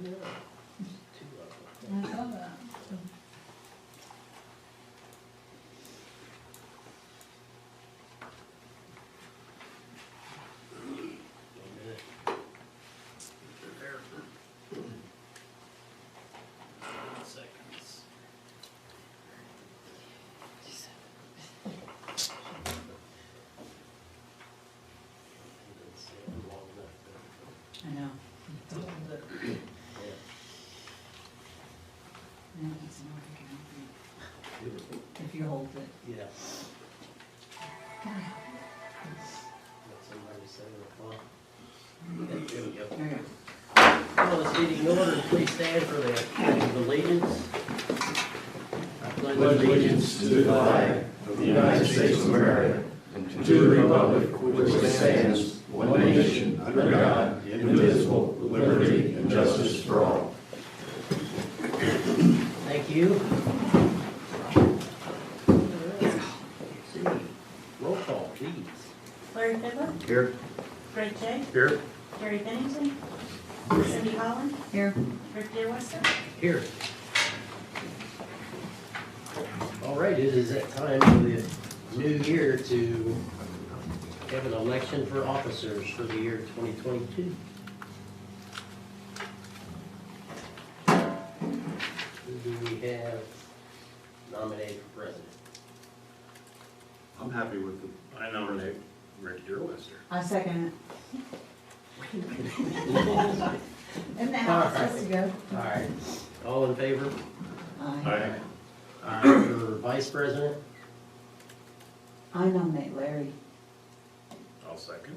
No, two of them. I saw that. One minute. Prepare. 9 seconds. Didn't stay on long enough. I know. Yeah. Yeah, that's not okay. If you hold it. Yeah. Let somebody say it. There we go. There you go. Well, this meeting in order, please stand for the pledge of allegiance. I pledge Allegiance to the flag of the United States of America and to the republic which stands one nation under God, indivisible, with liberty and justice for all. Thank you. Let's see. Roll call, please. Larry Fiddler, Here. Greg J, Here. Gary Bennington, Cindy Holland, Here. Rick Deerwester. Here. All right, it is that time of the new year to have an election for officers for the year 2022. Who do we have nominated for president? I'm happy with the, I nominate Rick Deerwester. I second it. Isn't that how it's supposed to go? All right, all in favor? Aye. For vice president? I nominate Larry. I'll second.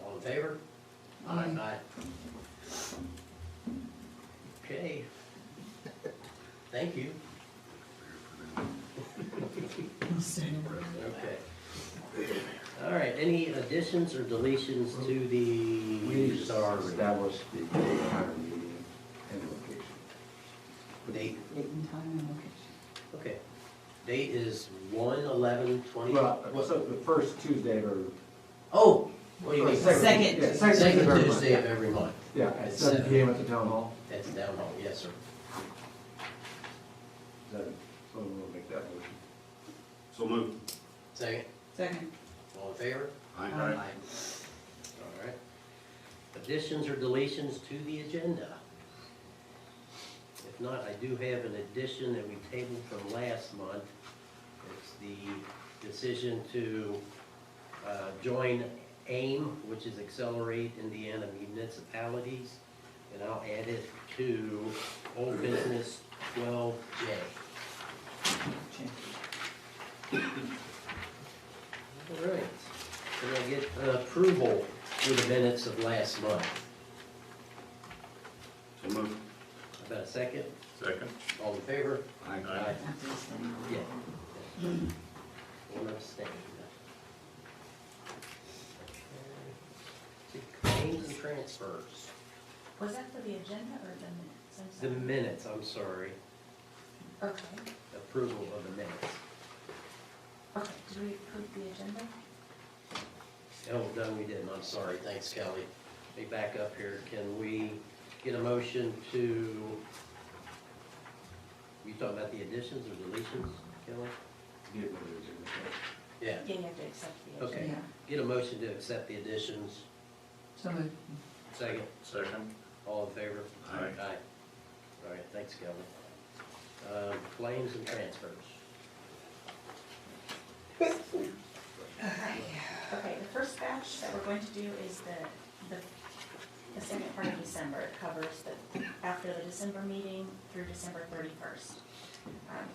All in favor? Aye. Okay. Thank you. Okay. All right, any additions or deletions to the? We just are established the date, time, of meeting, and location. Date, Date and time and location. okay. Date is 1/11/20. Well, so the first Tuesday or. Oh, what do you mean? Second. Yeah, Second of every month, Tuesday of every month. Yeah, at 7 PM at the town hall. That's down hall, yes, sir. Is that, someone will make that motion? So moved. Second, Second. all in favor? Aye. All right. Additions or deletions to the agenda? If not, I do have an addition that we tabled from last month. It's the decision to join AIM, which is Accelerate Indiana Municipalities, and I'll add it to old business 12J. All right, can I get an approval for the minutes of last month? So moved. About a second? Second. All in favor? Aye. After this thing. Yeah. One abstain. Okay. Claims and transfers. Was that for the agenda or the minutes? I'm The sorry. minutes, I'm sorry. Okay, Approval of the minutes. okay, did we approve the agenda? Oh, no, we didn't, I'm sorry, thanks Kelly. Let me back up here, can we get a motion to, you talking about the additions or deletions, Kelly? Get rid of it, Yeah, Yeah, you have to accept the agenda. okay. Yeah. Get a motion to accept the additions. So moved. Second, Second. all in favor? Aye. Aye. All right, thanks Kelly. Claims and transfers. Okay, the first batch that we're going to do is the second part of December. It covers the, after the December meeting through December 31st.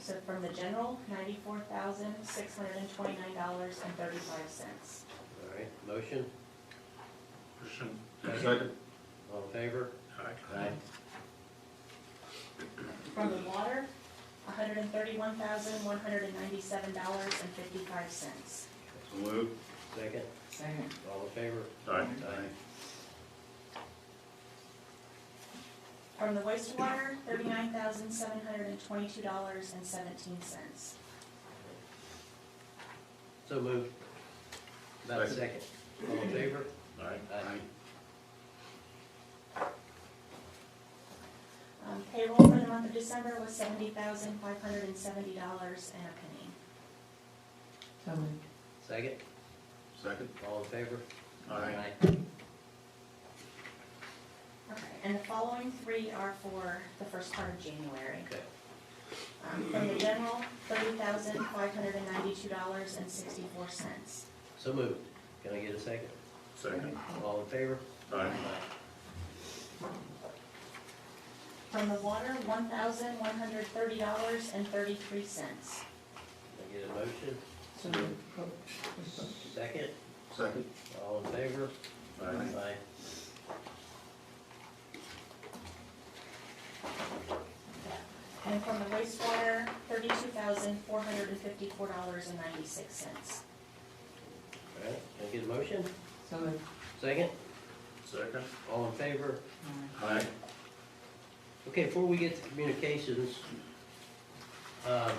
So from the general, $94,629.35. All right, motion, Motion. Second. all in favor? Aye. From the water, $131,197.55. So moved. Second, Second. all in favor? Aye. From the wastewater, $39,722.17. So moved. About a Second. second, all in favor? Aye. Aye. month of December was $70,570.01. So moved. Second? Second. All in favor? Aye. Okay, and the following three are for the first part of January. Okay. From the general, $30,592.64. So moved. Can I get a second? Second. All in favor? Aye. From the water, $1,130.33. Can I get a motion? So moved. Second? Second. All in favor? Aye. And from the wastewater, $32,454.96. All right, can I get a motion? So moved. Second? Second. All in favor? Aye. Okay, before we get to communications, will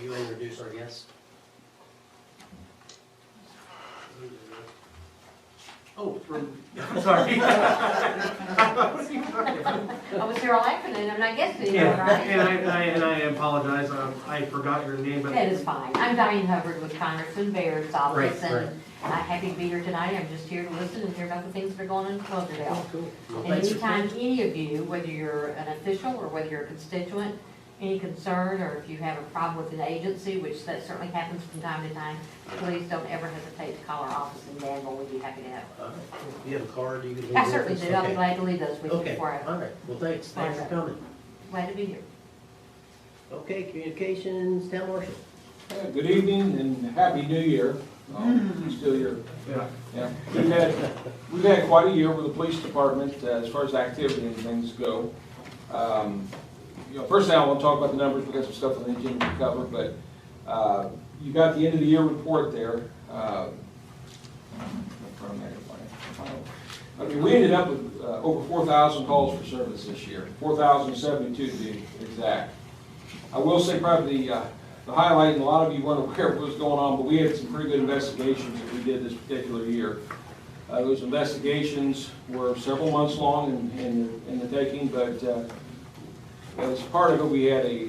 you introduce our guest? Oh, Sorry. I was here all afternoon, I'm not guessing anymore, Yeah, right? and I apologize, I forgot your name, but. That is fine. I'm Diane Hubbard with Congressman Baird's office, Right. and I'm happy to be here tonight. I'm just here to listen and hear about the things that are going on in Cloverdale. cool. Well, And thanks for anytime coming. any of you, whether you're an official or whether you're a constituent, any concern, or if you have a problem with an agency, which that certainly happens from time to time, please don't ever hesitate to call our office in Danville. We'd be happy to help. All right. Do you have a card you can leave I with certainly us? do. I'll be Okay. glad to leave those with you Okay, before I, all right. Well, thanks for coming. glad to be here. Okay, communications, town marshal. Good evening and happy new year. You still here? Yeah. We've had quite a year with the police department as far as activity and things go. First thing I want to talk about the numbers. We got some stuff on the agenda to cover, but you got the end of the year report there. Okay, we ended up with over 4,000 calls for service this year, 4,072 to be exact. I will say probably the highlight, and a lot of you weren't aware of what was going on, but we had some pretty good investigations that we did this particular year. Those investigations were several months long in the taking, but as part of it, we had a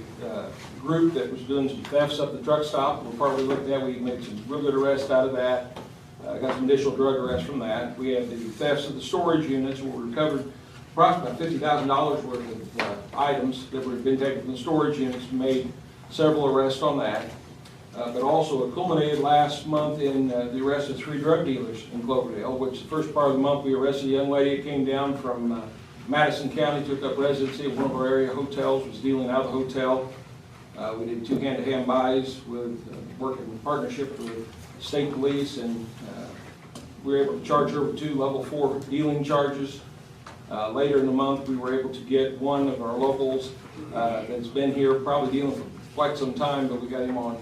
group that was doing some thefts up the truck stop. The part we looked at, we made some real good arrests out of that. Got some initial drug arrests from that. We had the thefts of the storage units, where we recovered approximately $50,000 worth of items that were been taken from the storage units, made several arrests on that. But also it culminated last month in the arrest of 3 drug dealers in Cloverdale, which the first part of the month we arrested a young lady that came down from Madison County, took up residency at one of our area hotels, was dealing out of the hotel. We did 2 hand-to-hand buys with working in partnership with state police, and we were able to charge her with 2 level 4 dealing charges. Later in the month, we were able to get one of our locals that's been here, probably dealing for quite some time, but we got him on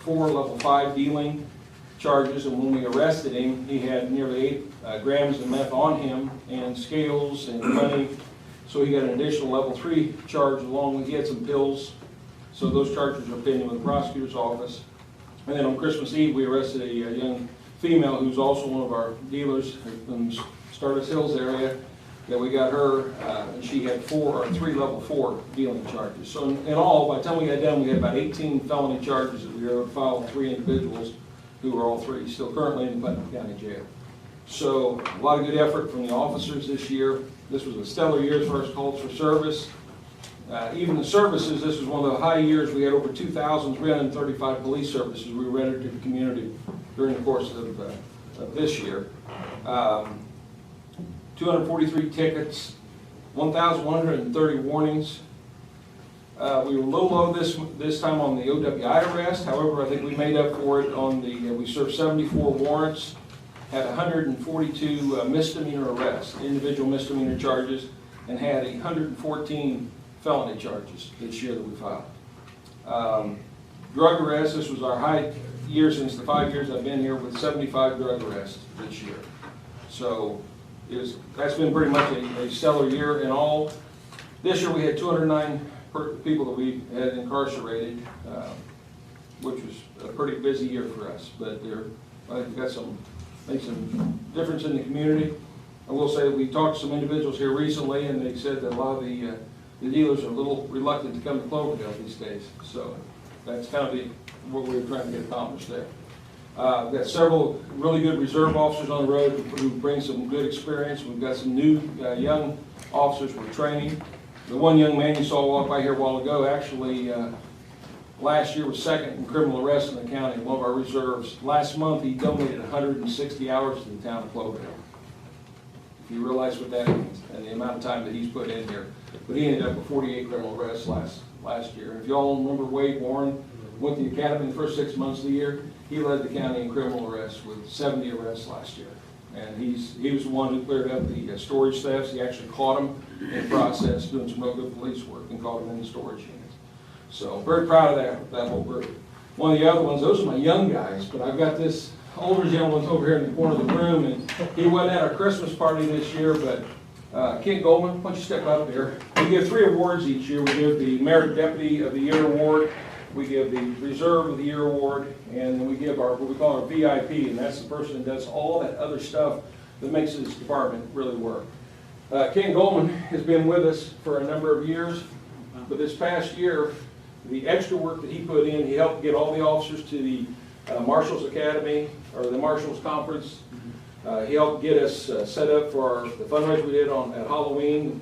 4 level 5 dealing charges, and when we arrested him, he had nearly 8 grams of meth on him, and scales and money, so he got an additional level 3 charge along with, he had some pills, so those charges are pending with the prosecutor's office. And then on Christmas Eve, we arrested a young female who's also one of our dealers in Stardust Hills area, that we got her, and she had 3 level 4 dealing charges. So in all, by the time we got done, we had about 18 felony charges that we were able to file on 3 individuals who were all 3 still currently in the Putnam County Jail. So a lot of good effort from the officers this year. This was a stellar year as far as calls for service. Even the services, this was one of the high years. We had over 2,335 police services we rendered to the community during the course of this year. 243 tickets, 1,130 warnings. We were a little low this time on the OWI arrest. However, I think we made up for it on the, we served 74 warrants, had 142 misdemeanor arrests, individual misdemeanor charges, and had 114 felony charges this year that we filed. Drug arrests, this was our high year since the 5 years I've been here, with 75 drug arrests this year. So that's been pretty much a stellar year in all. This year we had 209 people that we had incarcerated, which was a pretty busy year for us. But I think we got made some difference in the community. I will say we talked to some individuals here recently, and they said that a lot of the the dealers are a little reluctant to come to Cloverdale these days. So that's kind of what we're trying to get accomplished there. We've got several really good reserve officers on the road who bring some good experience. We've got some new young officers we're training. The one young man you saw walk by here a while ago actually last year was second in criminal arrest in the county, one of our reserves. Last month, he donated 160 hours to the town of Cloverdale. If you realize what that means and the amount of time that he's put in here. But he ended up with 48 criminal arrests last year. If you all remember Wade Warren went to the academy the first 6 months of the year, he led the county in criminal arrests with 70 arrests last year. And he was the one who cleared up the storage thefts. He actually caught them in the process, doing some real good police work, and caught them in the storage units. So very proud of that whole group. One of the other ones, those are my young guys, but I've got this older gentleman over here in the corner of the room, and he wasn't at our Christmas party this year, but Kent Goldman, why don't you step up there? We give 3 awards each year. We give the Merit Deputy of the Year Award, we give the Reserve of the Year Award, and we give what we call our VIP, and that's the person that does all that other stuff that makes this department really work. Kent Goldman has been with us for a number of years, but this past year, the extra work that he put in, he helped get all the officers to the Marshals Academy, or the Marshals Conference. He helped get us set up for the fundraiser we did at Halloween.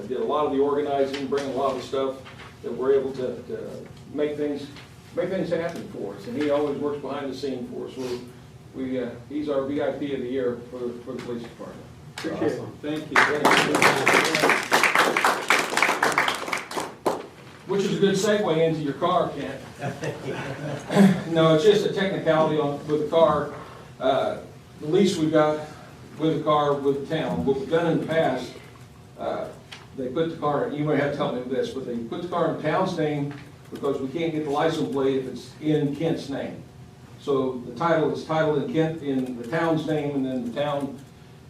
Did a lot of the organizing, bring a lot of the stuff that we're able to make things happen for us. And he always works behind the scene for us. He's our VIP of the year for the police department. Appreciate it. Thank you. Which is a good segue into your car, Kent. No, it's just a technicality with the car. The lease we've got with the car with the town, what we've done in the past, they put the car, you might have to help me with this, but they put the car in the town's name because we can't get the license plate if it's in Kent's name. So the title is titled in Kent, in the town's name, and then the town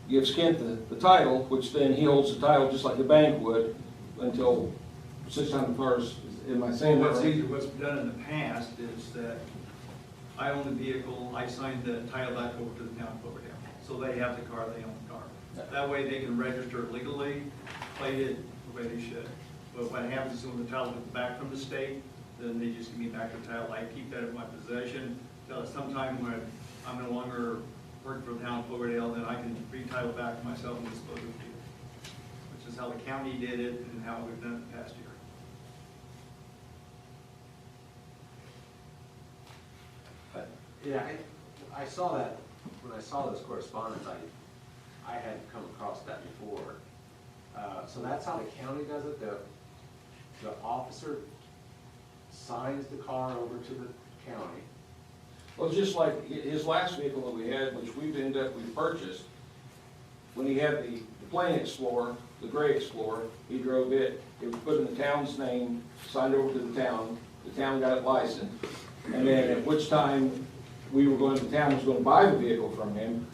gives Kent the title, which then he holds the title just like the bank would until such time the car is in my same. What's been done in the past is that I own the vehicle, I signed the title back over to the town of Cloverdale. So they have the car, they own the car. That way they can register it legally, plate it the way they should. But what happens is when the title comes back from the state, then they just give me back the title. I keep that in my possession until sometime when I'm no longer working for the town of Cloverdale, then I can retitle back to myself and dispose of the vehicle. Which is how the county did it and how we've done it the past year. Yeah, I saw that, when I saw this correspondence, I had come across that before. So that's how the county does it? The officer signs the car over to the county? Well, just like his last vehicle that we had, which we purchased, when he had the plain Explorer, the gray Explorer, he drove it, it was put in the town's name, signed over to the town got it licensed, and then at which time the town was going to buy the vehicle from him,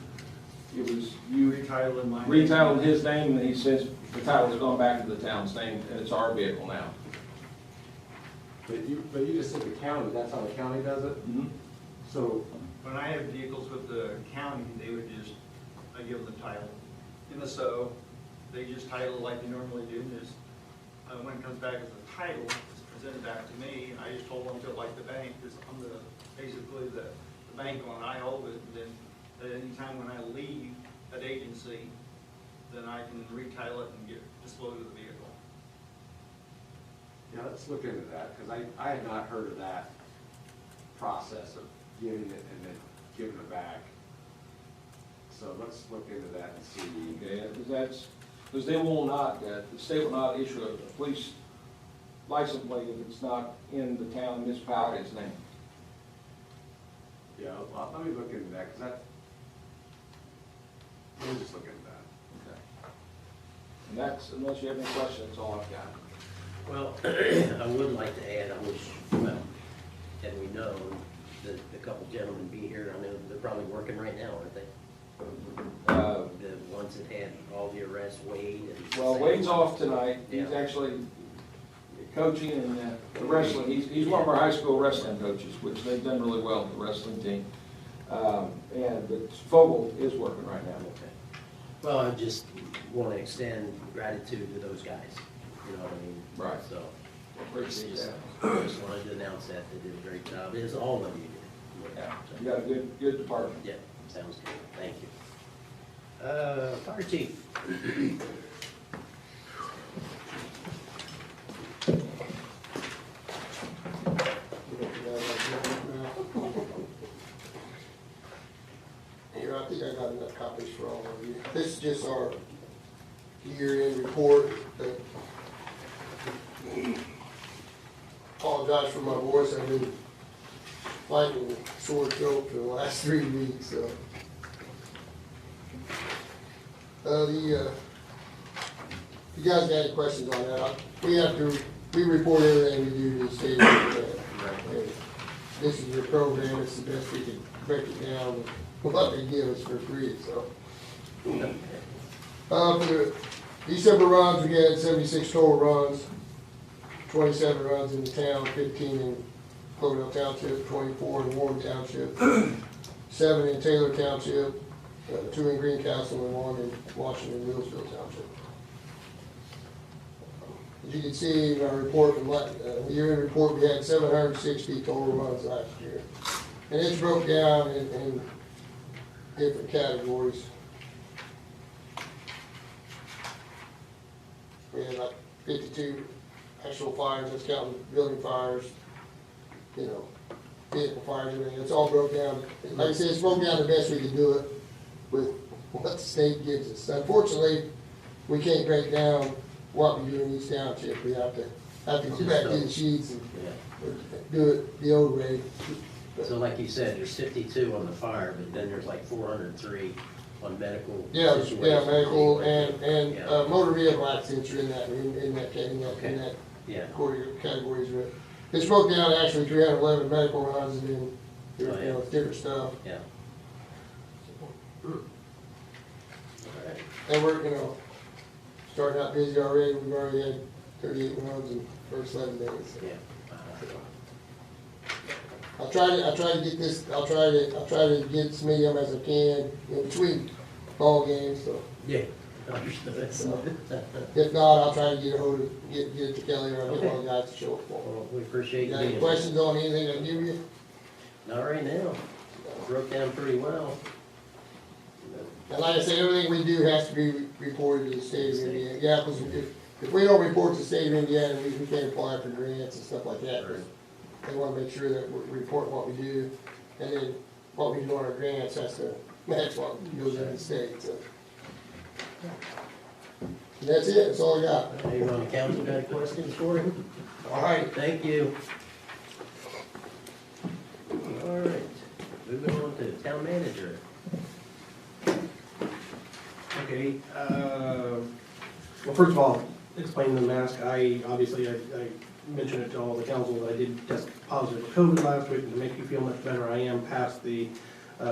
it was, you retitled in his name, and then he says the title has gone back to the town's name, and it's our vehicle now. But you just said the county, that's how the county does it? Mm-hmm. So, When I have vehicles with the county, they would just, I give them the title. In the SO, they just title it like they normally do. Just, when it comes back as a title, it's presented back to me. I just hold on to it like the bank, because I'm basically the bank one. I hold it, and then at any time when I leave that agency, then I can retitle it and dispose of the vehicle. yeah, let's look into that, because I had not heard of that process of getting it and then giving it back. So let's look into that and see. Okay, because they will not, the state will not issue a police license plate if it's not in the town municipality's name. Yeah, let me look into that, because let me just look into that. Okay. And that's, unless you have any questions, that's all I've got. Well, I would like to add, I wish, well, had we known, that the couple gentlemen be here, I know they're probably working right now, aren't they? The ones that had all the arrests, Wade and... Well, Wade's off tonight. He's Yeah. actually coaching and the wrestling. He's one of our high school wrestling coaches, which they've done really well with the wrestling team. But Fogel is working right now. Okay. Well, I just want to extend gratitude to those guys. you know what I mean? Right. So, Appreciate that. just wanted to announce that, they did a great job, it's all of you did. Yeah, you got a good department. Yeah, sounds good, thank you. Fire chief. Here, I think I got enough copies for all of you. This is just our year-end report. Apologize for my voice, I've been fighting sore throat for the last 3 weeks, so. If you guys got any questions on that, we report everything we do to the state. This is your program, it's the best we can break it down with what they give us for free, so. For the December runs, we had 76 total runs, 27 runs in the town, 15 in Cloverdale Township, 24 in Warren Township, 7 in Taylor Township, 2 in Greencastle, and 1 in Washington Millsville Township. As you can see in our report, the year-end report, we had 760 total runs last year. And it's broke down in different categories. We had like 52 actual fires, that's counting building fires, you know, vehicle fires, everything. It's all broke down. Like I said, it's broke down the best we can do it with what the state gives us. Unfortunately, we can't break down what we do in each township. We have to go back to the sheets and do it the old way. So like you said, there's 52 on the fire, but then there's like 403 on medical. Yeah, situations. yeah, medical and Yeah. motor vehicle accidents are in that Yeah. categories. It's broke down actually 311 medical runs and then, you know, it's different stuff. Yeah. All right. And we're, you know, starting out busy already. We've already had 38 runs in the first 11 days. So. Yeah. I'll try to get this. I'll try to get as many of them as I can in between ball games. So. Yeah. Understood. So, if not, I'll try to get it to Kelly or I'll get one of the guys to show up for me. Well, we appreciate You you got any being questions on anything I give you? here. Not right now. Broke down pretty well. And like I said, everything we do has to be reported to the state of Indiana. Yeah, because if we don't report to the state of Indiana, we can't apply for grants and stuff like that. Right. They want to make sure that we report what we do, and then what we do on our grants has to match what goes in the state, so. And that's it, that's all I got. Anyone on the council got questions for him? All right. Thank you. All right, moving on to town manager. Okay, well, first of all, explain the mask. I mentioned it to all the council that I did test positive for COVID last week, and to make you feel much better, I am past the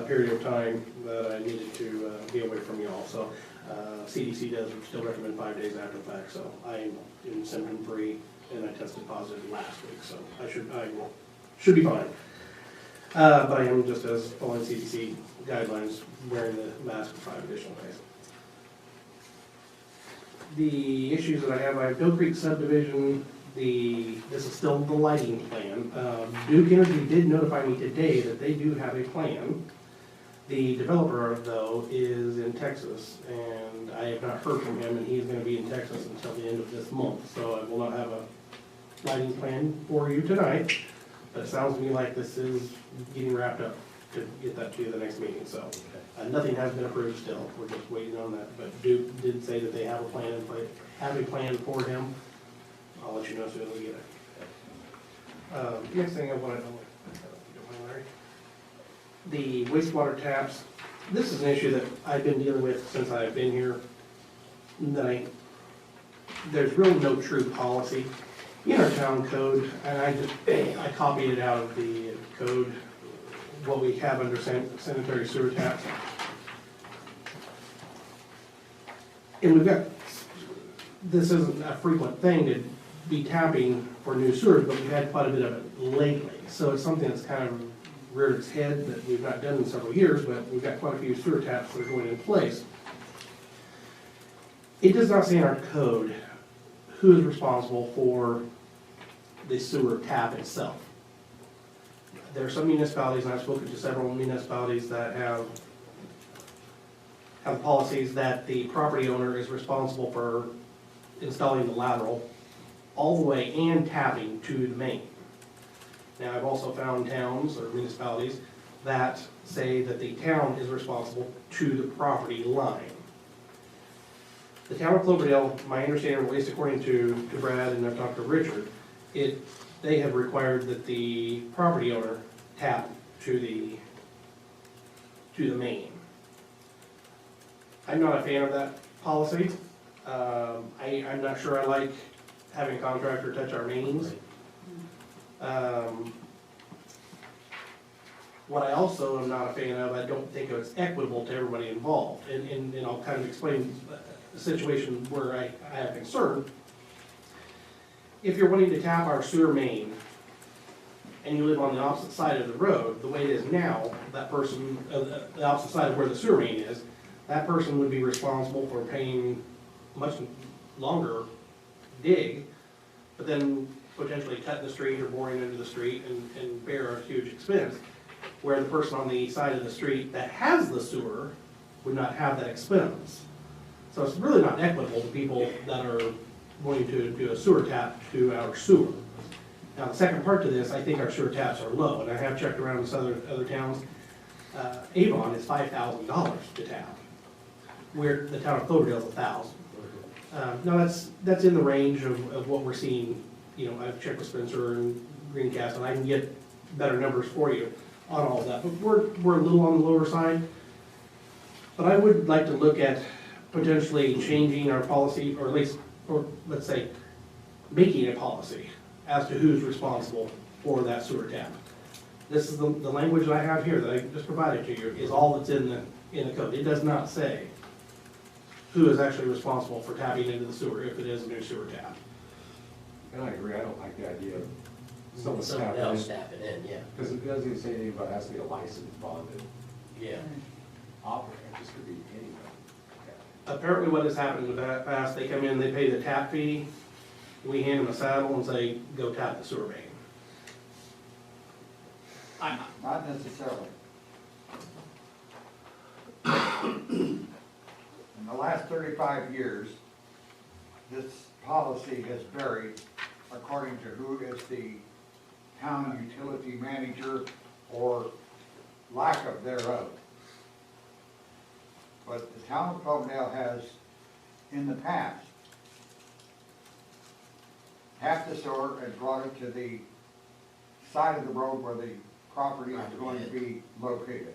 period of time that I needed to be away from you all. So CDC does still recommend 5 days after the fact, so I am symptom free, and I tested positive last week, so I should be fine. But I am just as following CDC guidelines, wearing the mask for 5 additional days. The issues that I have Bill Creek subdivision, this is still the lighting plan. Duke Energy did notify me today that they do have a plan. The developer, though, is in Texas, and I have not heard from him, and he's gonna be in Texas until the end of this month, so I will not have a lighting plan for you tonight. But it sounds to me like this is getting wrapped up to get that to you the next meeting, so. Nothing has been approved still, we're just waiting on that, but Duke did say that they have a plan in place, for him. I'll let you know as soon as we get it. Next thing I want to know, Larry, the wastewater taps. This is an issue that I've been dealing with since I've been here. There's really no true policy in our town code, and I copied it out of the code, what we have under sanitary sewer taps. And this isn't a frequent thing to be tapping for new sewers, but we've had quite a bit of it lately. So it's something that's kind of reared its head that we've not done in several years, but we've got quite a few sewer taps that are going in place. It does not say in our code who is responsible for the sewer tap itself. There are some municipalities, and I've spoken to several municipalities that have policies that the property owner is responsible for installing the lateral all the way and tapping to the main. Now, I've also found towns or municipalities that say that the town is responsible to the property line. The town of Cloverdale, my understanding, at least according to Brad, and I've talked to Richard, they have required that the property owner tap to the main. I'm not a fan of that policy. I'm not sure I like having a contractor touch our mains. What I also am not a fan of, I don't think it's equitable to everybody involved, and I'll kind of explain the situation where I have concern. If you're wanting to tap our sewer main, and you live on the opposite side of the road, the way it is now, that person, the opposite side of where the sewer main is, that person would be responsible for paying much longer dig, but then potentially cutting the street or boring into the street and bear a huge expense, where the person on the side of the street that has the sewer would not have that expense. So it's really not equitable to people that are going to do a sewer tap to our sewer. Now, the second part to this, I think our sewer taps are low, and I have checked around with other towns. Avon is $5,000 to tap, where the town of Cloverdale is $1,000. Now, that's in the range of what we're seeing. You know, I've checked with Spencer and Greencast, and I can get better numbers for you on all of that, but we're a little on the lower side. But I would like to look at potentially changing our policy, or at least, or let's say, making a policy as to who's responsible for that sewer tap. This is the language that I have here that I just provided to you, is all that's in the code. It does not say who is actually responsible for tapping into the sewer if it is a new sewer tap. And I agree, I don't like the idea of someone Someone tapping else in, tapping in, yeah. because it doesn't even say anything about it has to be a licensed bonded Yeah. operator, it just could be anyone. Apparently what has happened in the past, they come in, they pay the tap fee, we hand them a saddle and say, go tap the sewer main. Not necessarily. In the last 35 years, this policy has varied according to who is the town utility manager or lack of thereof. But the town of Cloverdale has, in the past, tapped the sewer and brought it to the side of the road where the property is going to be located.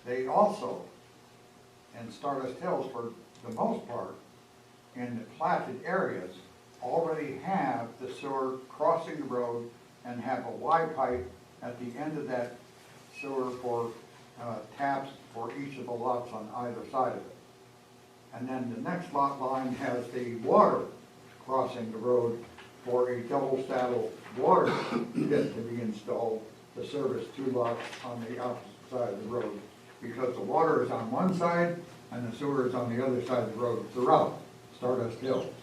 They also, in Stardust Hills for the most part, in the platted areas, already have the sewer crossing the road and have a Y pipe at the end of that sewer for taps for each of the lots on either side of it. And then the next lot line has the water crossing the road for a double saddle water pit to be installed to service two lots on the opposite side of the road, because the water is on one side and the sewer is on the other side of the road throughout Stardust Hills.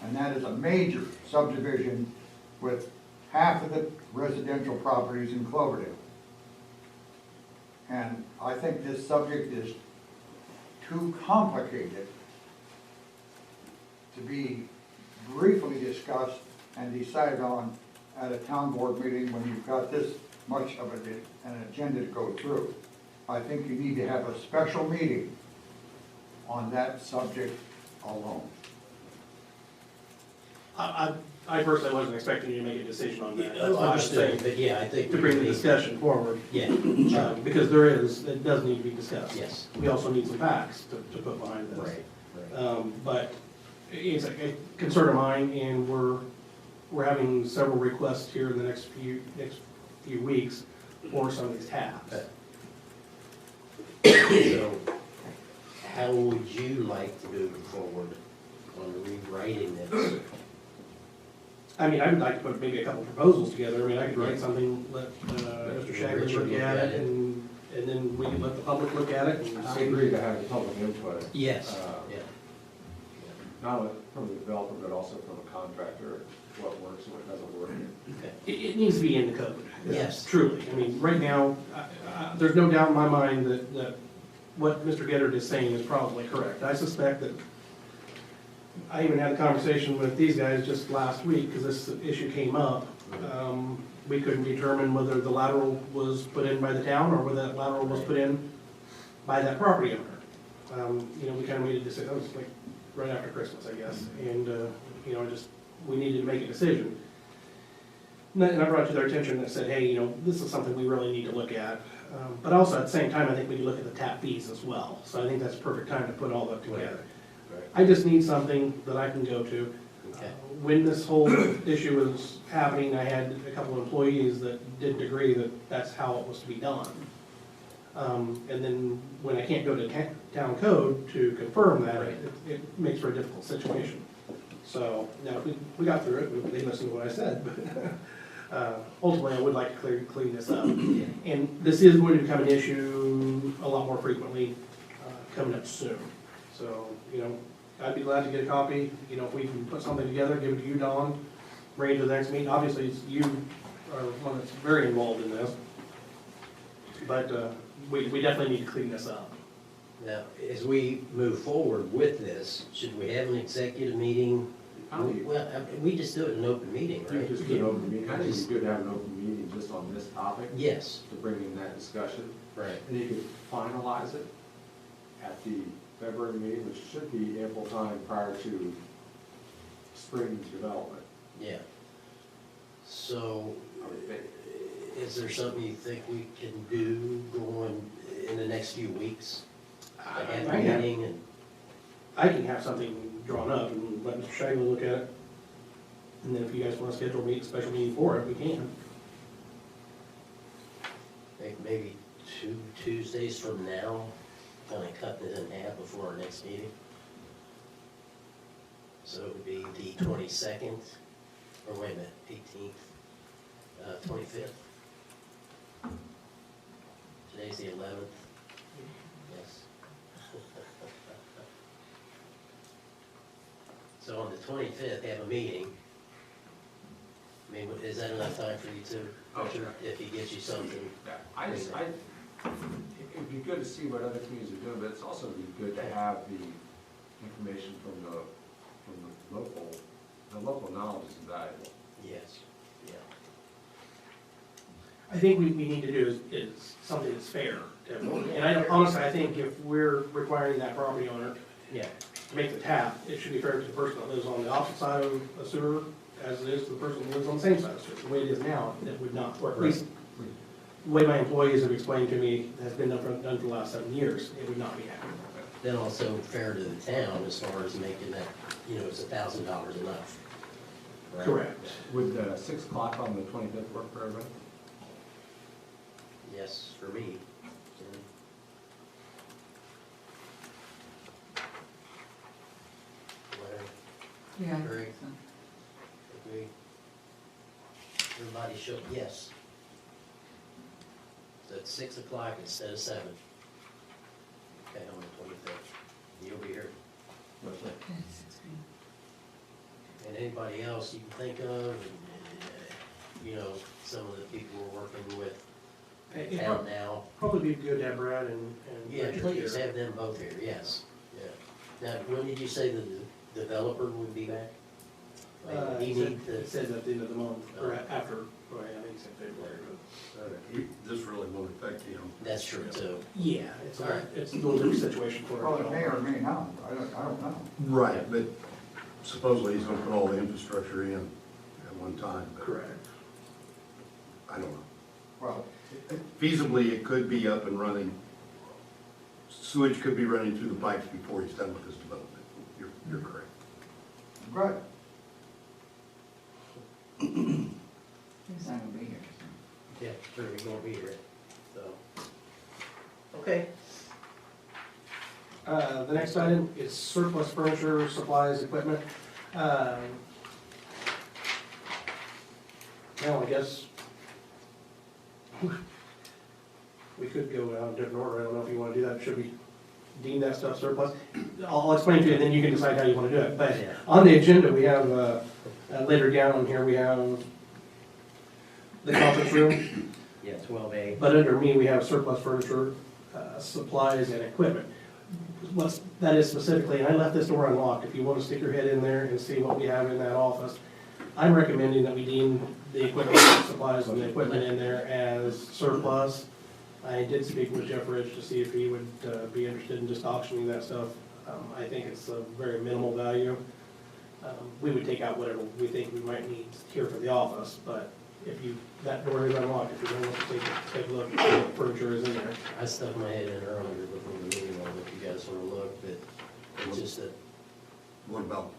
And that is a major subdivision with half of the residential properties in Cloverdale. And I think this subject is too complicated to be briefly discussed and decided on at a town board meeting when you've got this much of an agenda to go through. I think you need to have a special meeting on that subject alone. I personally wasn't expecting you to make a decision on that. That's Oh, why I'm understood, saying, but yeah, I think. to bring the discussion forward, Yeah, because it does need to be discussed. yes, We also need some facts to put behind this. right. But it's a concern of mine, and we're having several requests here in the next few weeks for some of these taps. So, how would you like to move forward on rewriting this? I mean, I would like to put maybe a couple proposals together. I mean, I could write something, let Mr. Shaggy look at it, and then we can let the public look at it. And I agree to have the public input. Yes, Uh, yeah. not only from the developer, but also from a contractor, what works and what doesn't work. Okay. It needs to be in the code. Yes. Truly. I mean, right now, there's no doubt in my mind that what Mr. Geddard is saying is probably correct. I suspect that, I even had a conversation with these guys just last week, because this issue came up. We couldn't determine whether the lateral was put in by the town, or whether that lateral was put in by that property owner. You know, we kind of made a decision, it was like right after Christmas, I guess, and, you know, we needed to make a decision. And I brought it to their attention and said, hey, you know, this is something we really need to look at. But also at the same time, I think we need to look at the tap fees as well. So I think that's a perfect time to put all that together. Right. I just need something that I can go to. Okay. When this whole issue was happening, I had a couple of employees that didn't agree that that's how it was to be done. And then when I can't go to town code to confirm that, Right. it makes for a difficult situation. So, now, we got through it, they listened to what I said, but ultimately, I would like to clean this up. And this is going to become an issue a lot more frequently, coming up soon. So, you know, I'd be glad to get a copy, you know, if we can put something together, give it to you, Don, bring it to the next meeting. Obviously, you are one that's very involved in this. But, we definitely need to clean this up. Now, as we move forward with this, should we have an executive meeting? Well, we just do it in an open meeting, You right? just do an open meeting, I think it's good to have an open meeting just on this topic. Yes, To bring in that discussion. right. And you could finalize it at the February meeting, which should be ample time prior to spring development. Yeah. So, is there something you think we can do going in the next few weeks? Have a meeting and, I can have something drawn up and let Mr. Shagler look at it. And then if you guys want to schedule a special meeting for it, we can. maybe 2 Tuesdays from now, kind of cut it in half before our next meeting. So it would be the 22nd, or wait a minute, 18th, 25th. Today's the 11th. Yes. So on the 25th, have a meeting. I mean, is that enough time for you to, Oh, sure. if he gives you something? Yeah, it'd be good to see what other communities are doing, but it's also be good to have the information from the local knowledge is invaluable. Yes, yeah. I think we need to do is something that's fair to everyone. And honestly, I think if we're requiring that property owner Yeah. to make the tap, it should be fair to the person that lives on the opposite side of a sewer as it is to the person that lives on the same side of the sewer. The way it is now, it would not, or at least the way my employees have explained to me has been done for the last 7 years, it would not be happening. Then also fair to the town as far as making that, you know, it's $1,000 enough. Right? Correct. Would 6 o'clock on the 25th work for everybody? Yes, for me. Whatever, Yeah. I Very- think so. agree. Everybody should, yes. So it's 6 o'clock instead of 7. Okay, on the 25th. You'll be here. Okay, 16. And anybody else you can think of, and, you know, some of the people we're working with in town now. Probably be good to have Brad and Yeah, Richard please here. have them both here, yes, yeah. Now, when did you say the developer would be back? Like, he need to, It says at the end of the month, or after, well, I think it's in February, This really won't affect him. that's true too. yeah, it's, All right. it's a little different situation for Well, it may it. or may not, I don't know. Right, but supposedly he's gonna put all the infrastructure in at one time, but Correct. I don't know. Well, Feasibly, it could be up and running. Sewage could be running through the pipes before he's done with his development. You're correct. good. He's not gonna be here, so. Yeah, sure, we won't be here, so. Okay. The next item is surplus furniture, supplies, equipment. Now, I guess we could go out in different order. I don't know if you want to do that. Should we deem that stuff surplus. I'll explain to you, and then you can decide how you want to do it. But Yeah. on the agenda, we have, later down on here, we have the conference room. Yeah, 12A. But under me, we have surplus furniture, supplies, and equipment. That is specifically, and I left this door unlocked, if you want to stick your head in there and see what we have in that office. I'm recommending that we deem the equipment, supplies, and the equipment in there as surplus. I did speak with Jeff Rich to see if he would be interested in just auctioning that stuff. I think it's a very minimal value. We would take out whatever we think we might need here for the office, but if you, that door is unlocked, if you don't want to take a look, what furniture is in there. I stuck my head in earlier before the meeting on if you guys want to look, but it's just that, What about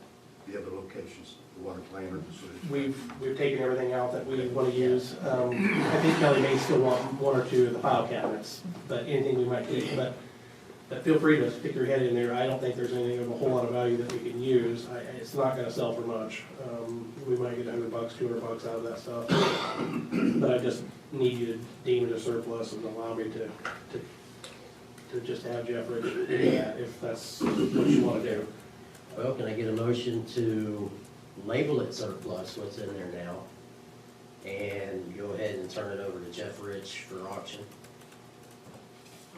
the other locations, the water plant or the sewage? We've taken everything out that we want to use. I think Kelly may still want one or two of the file cabinets, but anything we might keep, but feel free to stick your head in there. I don't think there's anything of a whole lot of value that we can use. It's not gonna sell for much. We might get $100, $200 out of that stuff. But I just need you to deem it a surplus and allow me to just have Jeff Rich do that if that's what you wanna do. well, can I get a motion to label it surplus, what's in there now? And go ahead and turn it over to Jeff Rich for auction?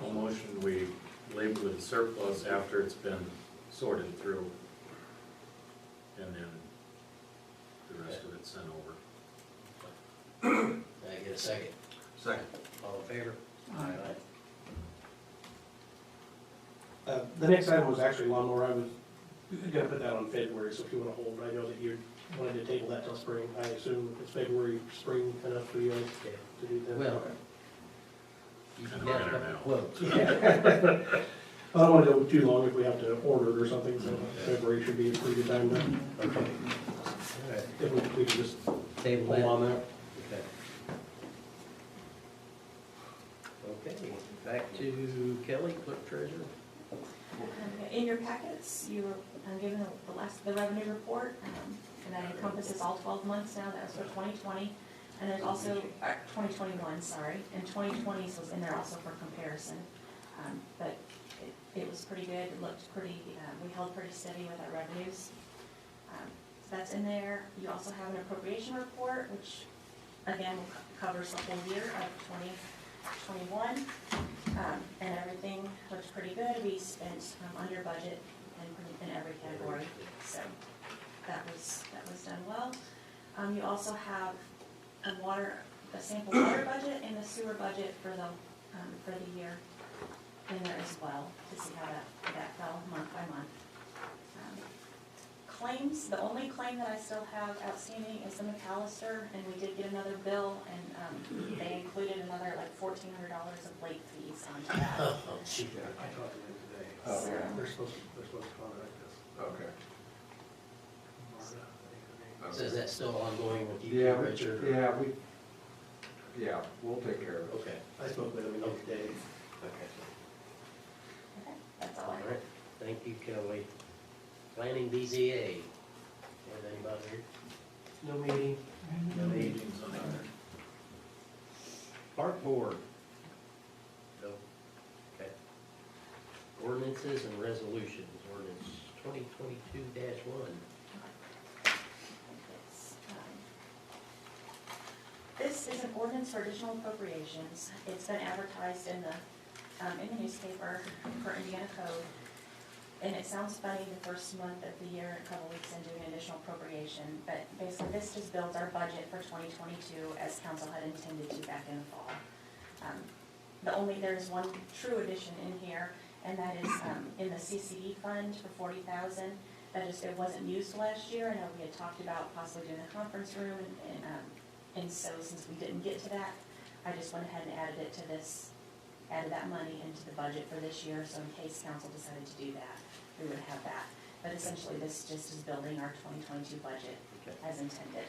I'll motion we label it surplus after it's been sorted through. And then the rest of it sent over. Can I get a second? Second. All in favor? Aye. The next item was actually lawnmower. I was gonna put that on February, so if you wanna hold, I know that you wanted to table that till spring. I assume it's February, spring enough for you guys to do that? Well, Okay. You And got a winter couple now. quotes. Yeah. I don't wanna go too long if we have to order it or something, so February should be a pretty good time to, Okay. All right, if we could just table hold that. on that. Okay. Okay, back to Kelly, clerk treasurer. In your packets, you were given the revenue report, and that encompasses all 12 months now, that was for 2020. And there's also, 2021, sorry, and 2020 was in there also for comparison. But it was pretty good, it looked pretty, we held pretty steady with our revenues. So that's in there. You also have an appropriation report, which again covers the whole year of 2021. And everything looked pretty good. We spent under budget in every category, so that was done well. You also have a sample water budget and the sewer budget for the year in there as well, to see how that fell month by month. Claims, the only claim that I still have outstanding is the McAllister, and we did get another bill, and they included another like $1,400 of late fees onto that. Oh, shoot. I talked to them today. Oh, okay. They're supposed to contact us. Okay. Marta, I think her name. So is that still ongoing with you, Yeah, Richard? we'll take care of it. Okay. I spoke with them today. Okay. Okay, that's all All I have. right, thank you, Kelly. Planning BZA. Have anybody here? No meeting. No meetings on there. Park board. No. Okay. Ordinances and resolutions. Ordinance 2022-1. This is an ordinance for additional appropriations. It's been advertised in the newspaper for Indiana Code. And it sounds funny the first month of the year, a couple weeks in doing an additional appropriation, but basically this just builds our budget for 2022 as council had intended to back in the fall. There's one true addition in here, and that is in the CCD fund for $40,000. That just, it wasn't used last year. I know we had talked about possibly doing a conference room, and so since we didn't get to that, I just went ahead and added that money into the budget for this year, so in case council decided to do that, we would have that. But essentially, this just is building our 2022 budget Okay. as intended.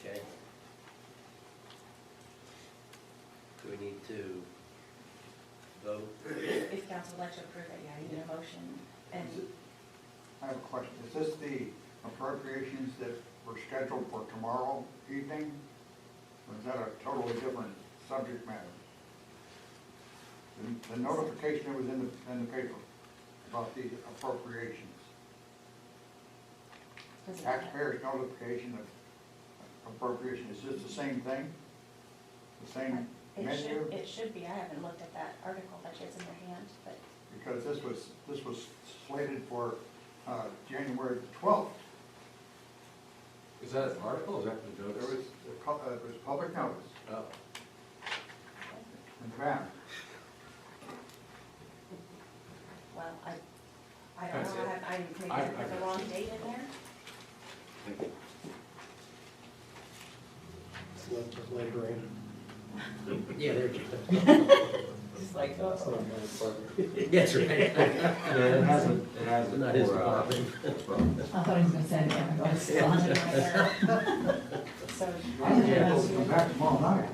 Okay. Do we need to vote? If council would like to approve it, yeah, you need a motion. And I have a question. Is this the appropriations that were scheduled for tomorrow evening? Or is that a totally different subject matter? The notification that was in the paper about the appropriations. Does it matter? Taxpayers notification of appropriation, is this the same thing? The same menu? It should be, I haven't looked at that article that it's in your hand, but Because this was slated for, January 12th. Is that an article, or is that the There notice? was, it was public notice Oh. in fact. well, I don't That's know, it. I maybe I put the got wrong you. date in there. Librarian. Yeah, there you It's like, go. That's right. Yeah, it hasn't, Not his for, department. I thought he was gonna say it, I'm going to So, Yeah, we'll come back tomorrow night.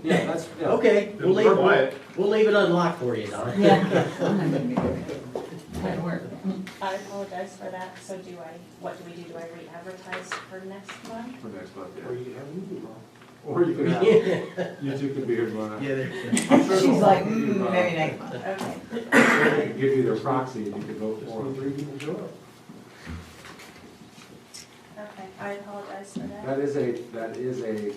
yeah, that's, yeah. Okay, We're quiet. we'll leave it unlocked for you, Don. Yeah. I'm not gonna be here. Gotta work. I apologize for that, so what do we do, do I re-advertise for next month? For next month, Or you have a meeting tomorrow. Or you could have, you two could be here tomorrow night. Yeah, there. She's like, maybe next month. Okay, They could give you their proxy and you could vote Just for need them. 3 people show up. okay, I apologize for that. That is a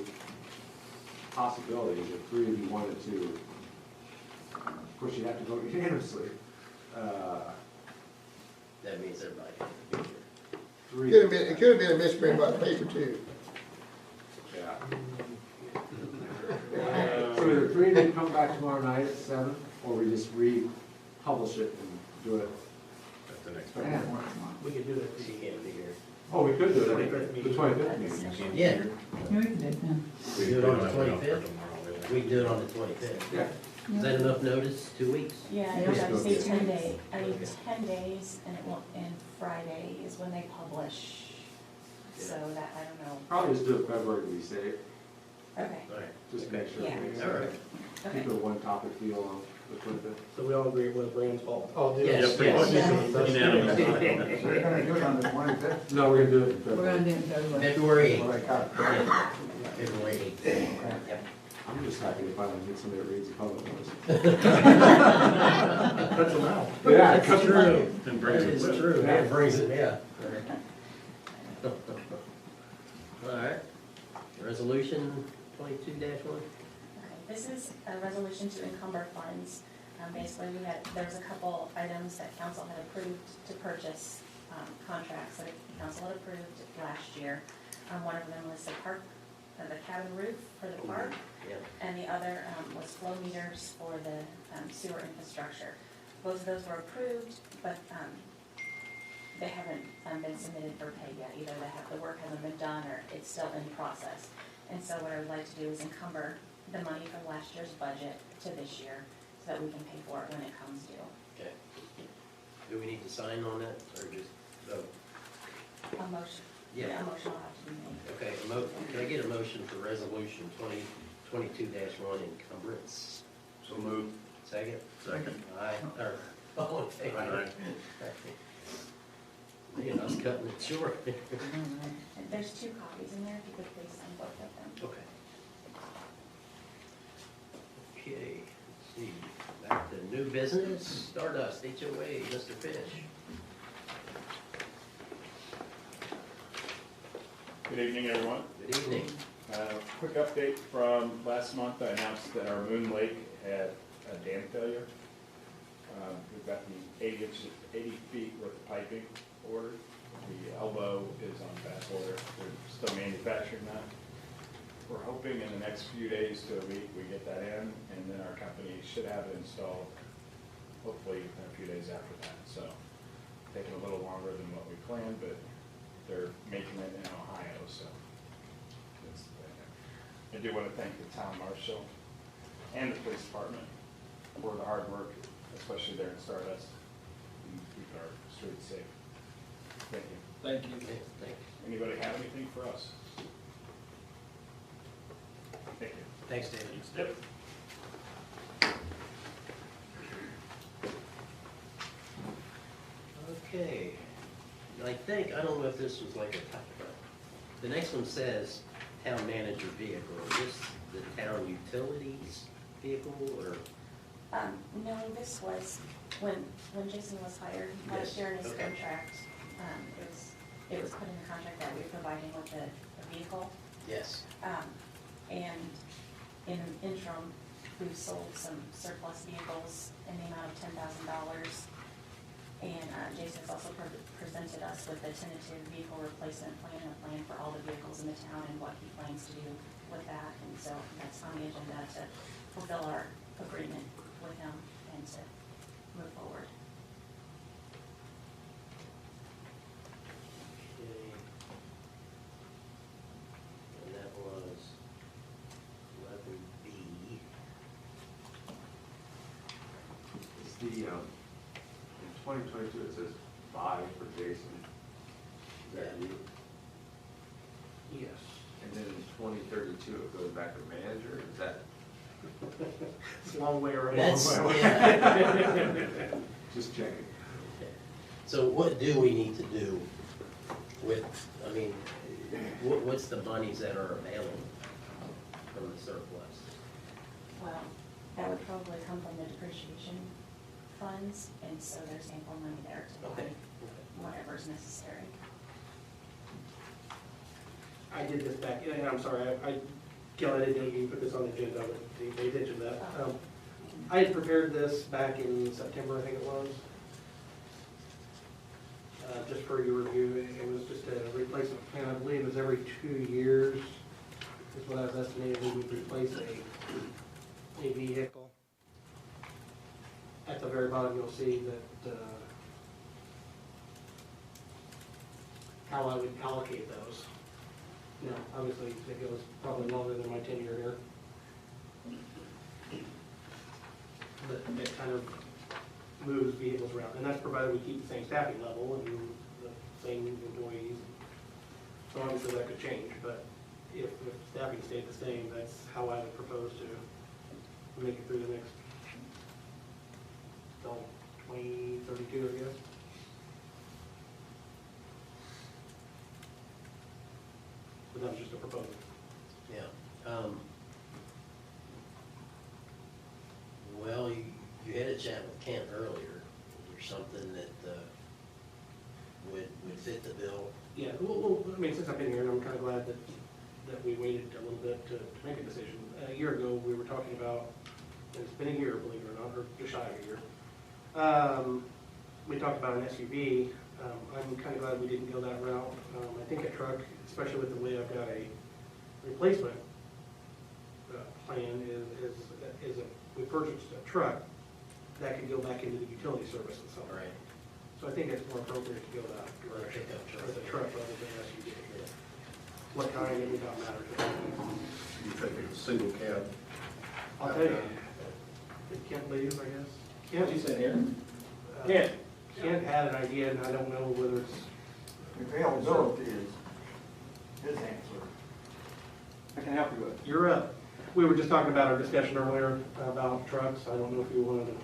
possibility, if three of you wanted to. Of course, you'd have to vote unanimously. That means everybody has to be here. Three. It could have been a misprint by the paper too. Yeah. So either three of you come back tomorrow night at 7, or we just republish it and do it. At the next Yeah. one. We could do it. She can't be here. Oh, we could do it, I think, 25th the 25th meeting. Yeah, Yeah, we can do it then. we do it on the don't have enough for 25th. tomorrow, really. We can do it on the 25th. Yeah. Is that enough notice, 2 weeks? Yeah, I Yeah. would say Yeah. 10 days, I mean, 10 days, and it won't, and Friday is when they publish, so that, I don't know. Probably just do it February to be safe, Okay, All right. just to make sure. Yeah. things- All right. okay. Keep it a one-topic deal on the 25th. So we all agree it was Brian's fault. Oh, Yes, Yeah, pretty much. yes. Unanimous. So you're gonna do it on the 25th? No, we're gonna do it in We're February. gonna do it in February. February What I got. 8th. February 8th. Yep. I'm just happy to finally get somebody that reads the public notice. Cuts them out. Yeah, That's cut them true. out. And That brings is it with. true, Yeah. that brings it, yeah. All right, resolution 22-1. Okay, this is a resolution to encumber funds. Basically, there was a couple items that council had approved to purchase, contracts that the council had approved last year. One of them was the cabin roof for the park, Yeah. and the other was flow meters for the sewer infrastructure. Both of those were approved, but they haven't been submitted for pay yet. Either the work hasn't been done or it's still in process. And so what I would like to do is encumber the money from last year's budget to this year so that we can pay for it when it comes due. Okay. Do we need to sign on that, or just vote? A motion, Yeah. a motion will have to be made. Okay, can I get a motion for resolution 2022-1 encumbrance? So moved. Second? Second. Aye, or, all in favor? Aye. Man, I was cutting it short. And there's 2 copies in there, if you could please sign both of them. Okay. Okay, let's see, back to new business, Stardust, HOA, Mr. Fish. Good evening, everyone. Good evening. Quick update from last month. I announced that our Moon Lake had a dam failure. We've got the 80 feet worth of piping ordered. The elbow is on back order. We're still manufacturing that. We're hoping in the next few days to a week we get that in, and then our company should have it installed hopefully in a few days after that. So taking a little longer than what we planned, but they're making it in Ohio, so. I do want to thank the town marshal and the police department for the hard work, especially there in Stardust, and keep our streets safe. Thank you. Thank you. Okay, thank you. Anybody have anything for us? Thank you. Thanks, David. Yep. Okay, I think, I don't know if this was like the next one says town manager vehicle. Is this the town utilities vehicle, or No, this was, when Jason was hired last year in his Okay. contract, it was put in the contract that we're providing with the vehicle. Yes. And in the interim, we've sold some surplus vehicles in the amount of $10,000. And Jason's also presented us with a tentative vehicle replacement plan, a plan for all the vehicles in the town and what he plans to do with that. And so that's on the agenda to fulfill our agreement with him and to move forward. Okay. And that was 11B. It's the, in 2022, it says 5 for Jason. Is that Yeah. you? Yes. And then in 2032, it goes back to manager, is that, It's a long way around. That's, yeah. just checking. Okay. So what do we need to do with, I mean, what's the monies that are available from the surplus? Well, that would probably come from the depreciation funds, and so there's ample money there to buy Okay. whatever's necessary. I did this back, and I'm sorry, Kelly, I didn't know you put this on the agenda, but pay attention to that. I had prepared this back in September, I think it was. Just for your review, it was just a replacement plan, I believe it was every 2 years, is what I was estimating, we would replace a vehicle. At the very bottom, you'll see that, how I would allocate those. You know, obviously, it goes probably longer than my tenure here. But it kind of moves vehicles around, and that's provided we keep the same staffing level and the same employees. So obviously that could change, but if staffing stayed the same, that's how I would propose to make it through the next, 2032, I guess. But that was just a proposal. Yeah. Well, you had a chat with Kent earlier. Is there something that would fit the bill? Yeah, well, I mean, since I've been here, and I'm kind of glad that we waited a little bit to make a decision. A year ago, we were talking about, and it's been a year, believe it or not, or just shy of a year. We talked about an SUV. I'm kind of glad we didn't go that route. I think a truck, especially with the way I've got a replacement plan, we purchased a truck that could go back into the utility service and so on. Right. So I think it's more appropriate to go that direction, Pickup truck. with a truck rather than an SUV. What kind, it would not matter to me. You think it's a single cab? I'll tell you, Kent leaves, I guess. What you said here? Kent. Kent had an idea, and I don't know whether it's, Availability is his answer. I can help you with it. you're up. We were just talking about our discussion earlier about trucks. I don't know if you wanted to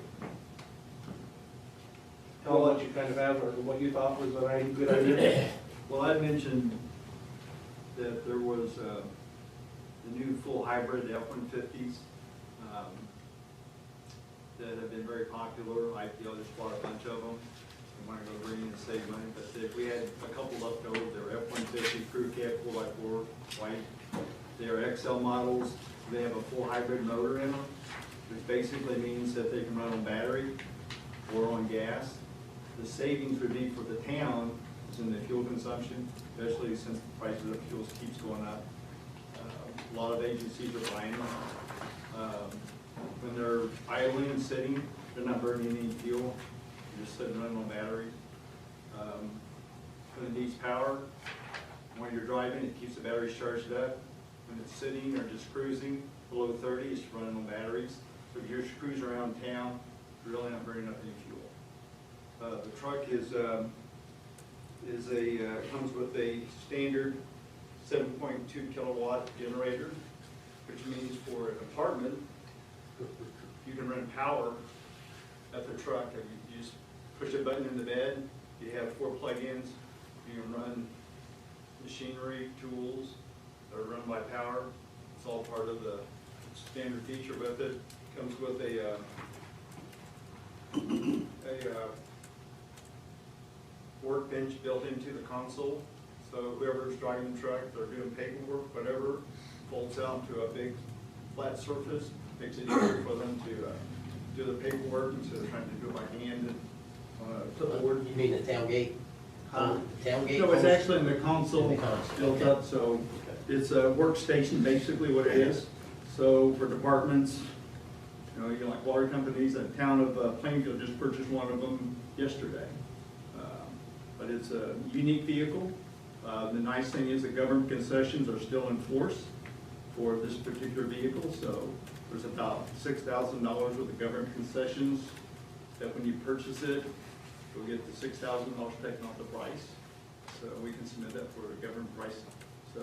tell what you kind of have, or what you thought was a good idea. Well, I mentioned that there was the new full hybrid F-150s that have been very popular. IPL just bought a bunch of them. We want to go green and save money, but if we had a couple left over. They're F-150 crew cab 4x4 white. They are XL models. They have a full hybrid motor in them, which basically means that they can run on battery or on gas. The savings would be for the town is in the fuel consumption, especially since the price of the fuels keeps going up. A lot of agencies are buying them. When they're idling and sitting, they're not burning any fuel. They're just sitting running on battery. When it needs power, when you're driving, it keeps the batteries charged up. When it's sitting or just cruising below 30, it's running on batteries. So if you're cruising around town, you're really not burning up any fuel. The truck comes with a standard 7.2 kilowatt generator, which means for an apartment, you can run power at the truck. You just push a button in the bed, you have 4 plug-ins, you can run machinery, tools that are run by power. It's all part of the standard feature with it. Comes with a bench built into the console. So whoever's driving the truck, they're doing paperwork, whatever, folds out to a big flat surface, makes it easier for them to do the paperwork instead of trying to do it by hand and on a clipboard. You mean the tailgate? Huh? Tailgate? No, it's actually in the console, In the console, built okay. up, so it's a workstation, basically what it is. So for departments, you like water companies, the town of Plainfield just purchased one of them yesterday. But it's a unique vehicle. The nice thing is the government concessions are still in force for this particular vehicle, so there's about $6,000 worth of government concessions that when you purchase it, you'll get the $6,000 taken off the price. So we can submit that for a government price. So,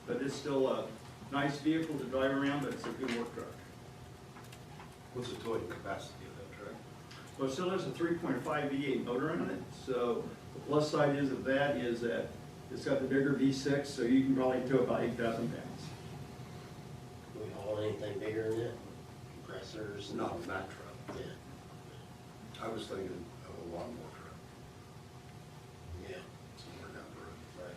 but it's still a nice vehicle to drive around, but it's a good work truck. What's the towing capacity of that truck? Well, it still has a 3.5 V8 motor in it, so the plus side is of that is that it's got the bigger V6, so you can probably tow about 8,000 pounds. Do we haul anything bigger than that? Compressors? Not in that truck. Yeah, I was thinking of a lawnmower truck, yeah, somewhere down the road. right.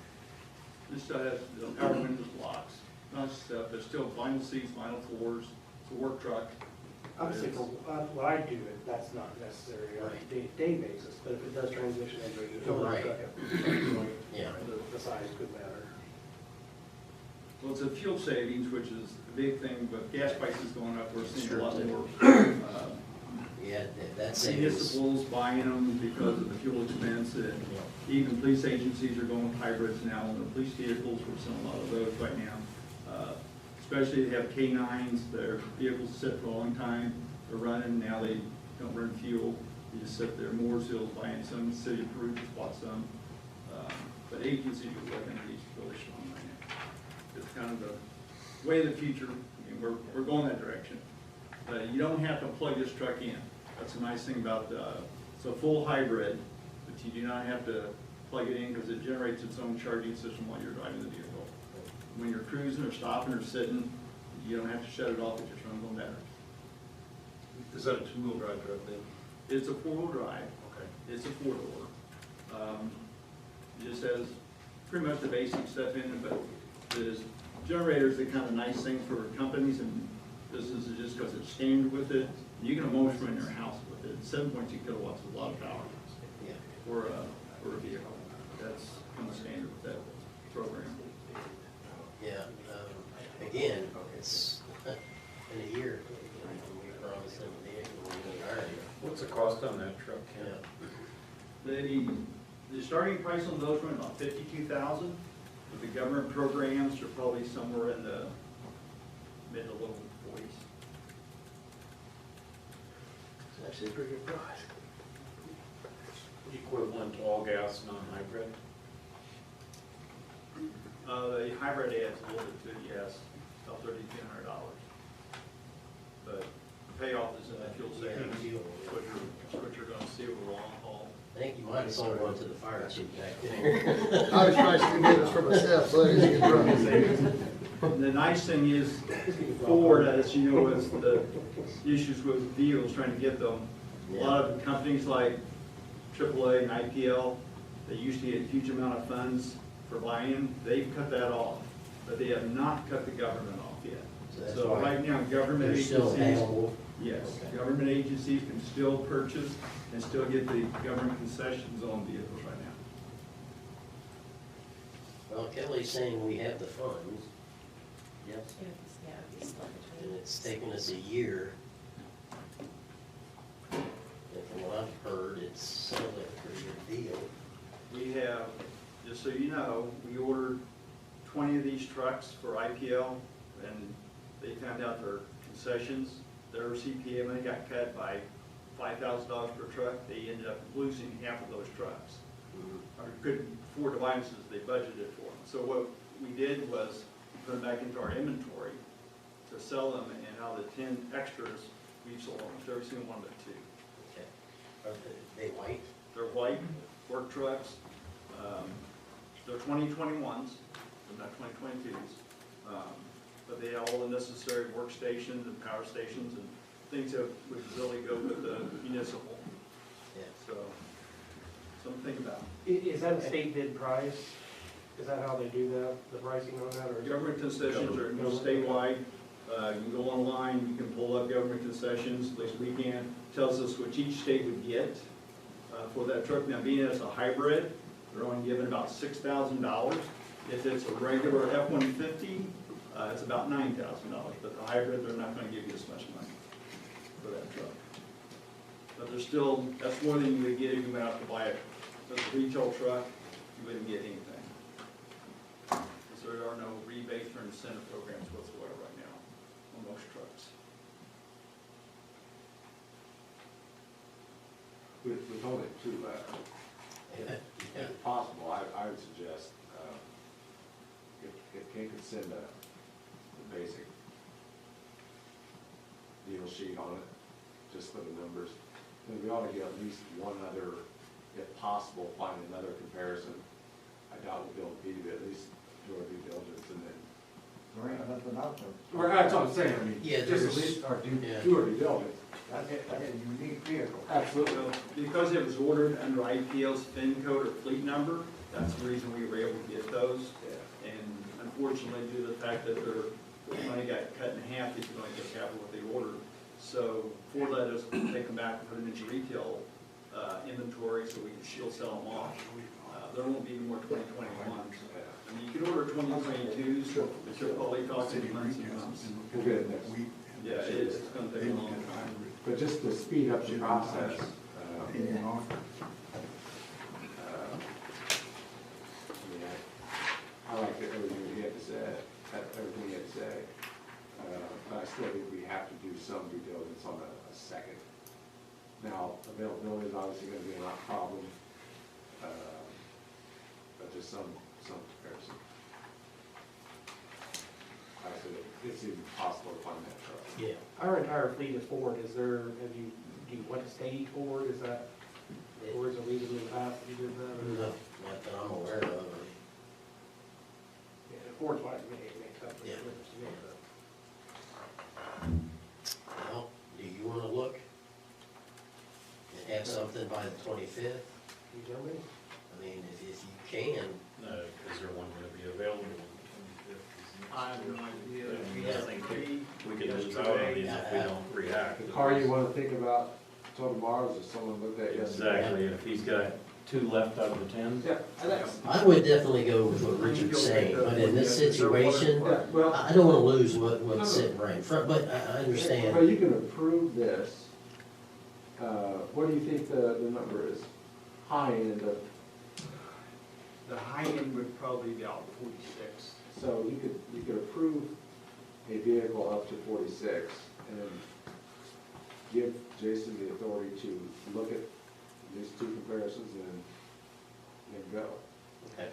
This still has the power windows, locks, nice stuff. There's still vinyl seats, vinyl floors. It's a work truck. I would say for what I do, that's not necessary on a day-to-day basis, but if it does transition into a utility truck, Yeah. the size could matter. Well, it's a fuel savings, which is the big thing, but gas prices going up, we're seeing a lot Sure. more Yeah, that's savings. municipals buying them because of the fuel expense, and even police agencies are going with hybrids now, and the police vehicles, we're seeing a lot of those right now. Especially they have K9s, their vehicles sit for a long time, they're running, now they don't run fuel, you just sit there. Mooresville's buying some, the city of Peru just bought some. But agencies are looking at these really strong right now. It's kind of the way of the future. I mean, we're going that direction. You don't have to plug this truck in. That's a nice thing about, it's a full hybrid, but you do not have to plug it in because it generates its own charging system while you're driving the vehicle. When you're cruising or stopping or sitting, you don't have to shut it off, it just runs on batteries. Is that a two-wheel drive truck then? It's a four-wheel drive. Okay. It's a four-door. It just has pretty much the basic stuff in it, but the generator's the kind of nice thing for companies, and this is just because it's standard with it. You can almost run your house with it. 7.2 kilowatts is a lot of power Yeah. for a vehicle. That's kind of standard with that program. Yeah, again, it's in a year, we promised them a vehicle, we already. What's the cost on that truck, Ken? Yeah. The starting price on those run about $52,000. With the government programs, they're probably somewhere in the mid to low 40s. It's actually a pretty good price. Equivalent to all gas, non-hybrid? The hybrid adds a little bit to it, yes, about $3,200. But the payoff is in the fuel savings, what you're gonna see over the long haul. I think you might have sold one to the fire chief back there. I was trying to do this for myself, so that he can run. The nice thing is, Ford, as you know, is the issues with vehicles, trying to get them. A lot of companies like AAA and IPL, they used to get a huge amount of funds for buying, they've cut that off, but they have not cut the government off yet. that's So why right now, government They're still agencies, available. yes, Okay. government agencies can still purchase and still get the government concessions on vehicles right now. Well, Kelly's saying we have the funds, Yes. It's split and between. it's taken us a year. And from what I've heard, it sounds like a pretty good deal. We have, just so you know, we ordered 20 of these trucks for IPL, and they found out their concessions, their CPM, they got cut by $5,000 per truck. They ended up losing half of those trucks. Or couldn't afford to buy them since they budgeted for them. So what we did was put them back into our inventory to sell them, and out of the 10 extras, we've sold almost every single one but 2. Okay. Are they white? They're white work trucks. They're 2021s, they're not 2022s. But they have all the necessary workstations and power stations and things that would really go with the municipal. Yeah. So, something about Is that a state bid price? Is that how they do that, the pricing on that, or? Government concessions are statewide. You can go online, you can pull up government concessions, at least we can. Tells us what each state would get for that truck. Now, being it's a hybrid, they're only giving about $6,000. If it's a regular F-150, it's about $9,000. But the hybrid, they're not gonna give you as much money for that truck. But there's still, that's more than you would get if you went out to buy it. If it's a retail truck, you wouldn't get anything. Because there are no rebates or incentive programs whatsoever right now on most trucks. With only two left, if possible, I would suggest, if Ken could send the basic deal sheet on it, just for the numbers, then we ought to get at least one other, if possible, find another comparison. I doubt we'll be able to beat it, at least do our due diligence and then. There ain't nothing out there. Or that's what I'm saying, I mean, Yeah, just at there's- least our yeah. do our due diligence. That's a unique vehicle. Absolutely. Well, because it was ordered under IPL's FIN code or fleet number, that's the reason we were able to get those. And unfortunately, due to the fact that their money got cut in half, they could only get half of what they ordered. So Ford let us take them back and put them into retail inventory so we can still sell them off. There won't be any more 2021s. I mean, you could order 2022s, but you're probably costing months and months. We'll get it next week. Yeah, it is, it's gonna take a long time. But just to speed up the process, I mean, I like everything he had to say, but I still think we have to do some due diligence on a second. Now, availability is obviously gonna be a problem, but just some comparison. I said, it's even possible to find that truck. Yeah. Our entire fleet is Ford, is there, do you want to stay Ford, is that, or is it reason in the past that you did that? or- No, not that I'm aware of. Yeah, Ford's like, it makes up for the Yeah. difference to me, but. Well, do you wanna look and have something by the 25th? You tell me. I mean, if you can, Is there one gonna be available? I have no idea. We Yeah. had three We could lose out on yesterday. these if we don't react. The car you wanna think about till tomorrow is someone looked at yesterday. Exactly, if he's got 2 left out of the 10. Yeah, and that's, I would definitely go with what Richard's saying, but in this situation, yeah, well, I don't wanna lose what's sitting right in front, but I well, understand. you can approve this. What do you think the number is? High end of, The high end would probably be about 46. so you could approve a vehicle up to 46 and then give Jason the authority to look at these two comparisons and then go. Okay.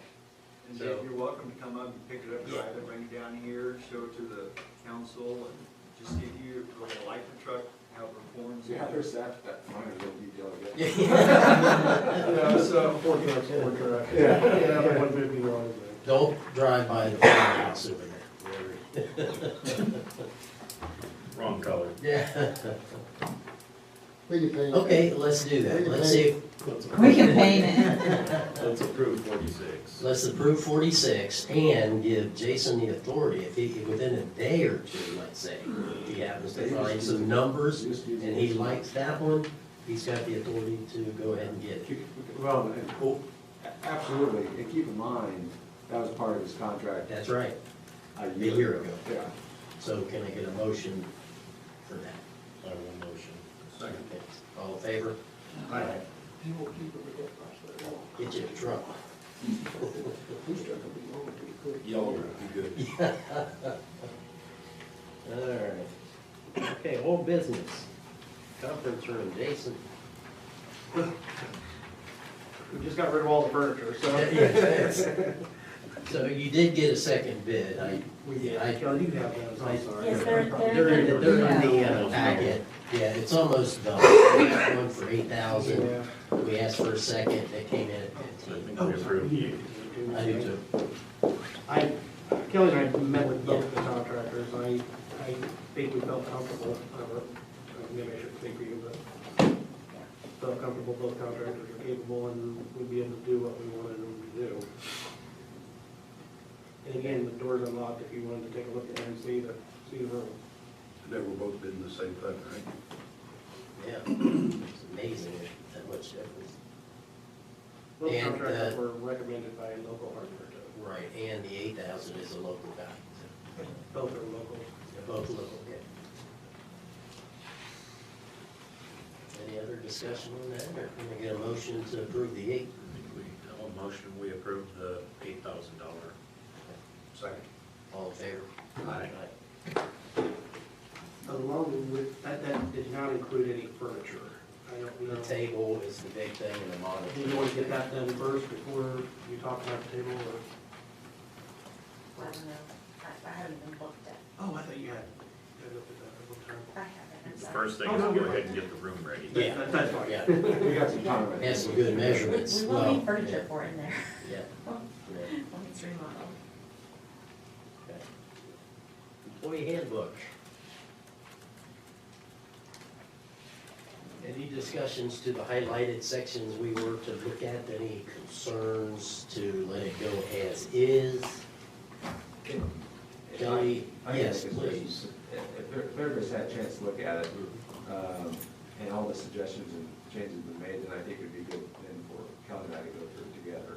And So- Dave, you're welcome to come up and pick it up, drive it, bring it down here, show it to the council, and just see if you really like the truck, how it performs. Yeah, there's that minor little detail again. Yeah, so Ford truck's Ford truck. Yeah. Yeah, like 151. Don't drive by the firehouse over there. Wrong color. Yeah. We can paint it. Okay, let's do that. Let's see if, We can paint it. Let's approve 46. let's approve 46 and give Jason the authority, if he, within a day or two, let's say, if he happens to find some numbers and he likes that one, he's got the authority to go ahead and get it. Well, absolutely, and keep in mind, that was part of his contract That's right. a year ago. Yeah. So can I get a motion for that? I have one motion. Okay. All in favor? Aye. He won't keep it with that price very long. Get you a truck. Whose truck will be long pretty quick. Yellow would be good. All right. Okay, old business. Conference room, Jason. We just got rid of all the furniture, so. So you did get a second bid. I Kelly, you have those, I'm sorry. Yes, they're they're in the packet. Yeah, it's almost done. We got one for 8,000. Yeah. We asked for a second, it came in at I 15. think we approved. I do too. Kelly and I met with both the contractors, I think we felt comfortable, maybe I shouldn't speak for you, but felt comfortable both contractors are capable and would be able to do what we wanted them to do. And again, the door's unlocked if you wanted to take a look at it and see the room. They were both bidding the same thing, right? Yeah, it's amazing that much difference. Both And, contractors were recommended by local hardware too. Right, and the 8,000 is a local guy. Both are local. They're both local, yeah. Any other discussion on that, or can I get a motion to approve the 8? I'll motion we approve the $8,000. Second. All in favor? Aye. Along with, that did not include any furniture. I don't know. The table is the big thing, and the monitor. Do you want to get that done first before you talk about the table, or? I don't know, I haven't even looked at, Oh, I thought you had looked at that one time. I haven't, I'm The sorry. first thing Oh, is no, go you're ahead fine. and get the room ready. Yeah, That's fine. yeah. We got some time. Has some good measurements. We will Well, need furniture for in there, Yeah. Yeah. when it's remodeled. Okay. Employee handbook. Any discussions to the highlighted sections we were to look at? Any concerns to let it go as is? Kelly, yes, please. If everybody's had a chance to look at it, and all the suggestions and changes have been made, then I think it'd be good then for Kelly and I to go through it together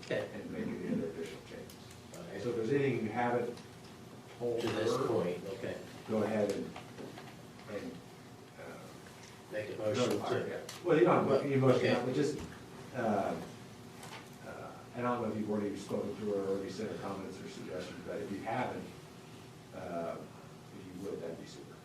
Okay. and make any other additional changes. All right. So if there's anything you haven't told To this her, point, okay. go ahead and Make a motion notify her, to, yeah. Well, you don't, you motion, Okay. but just, and I don't know if you've already spoken to her or already sent her comments or suggestions, but if you haven't, if you would, that'd be super.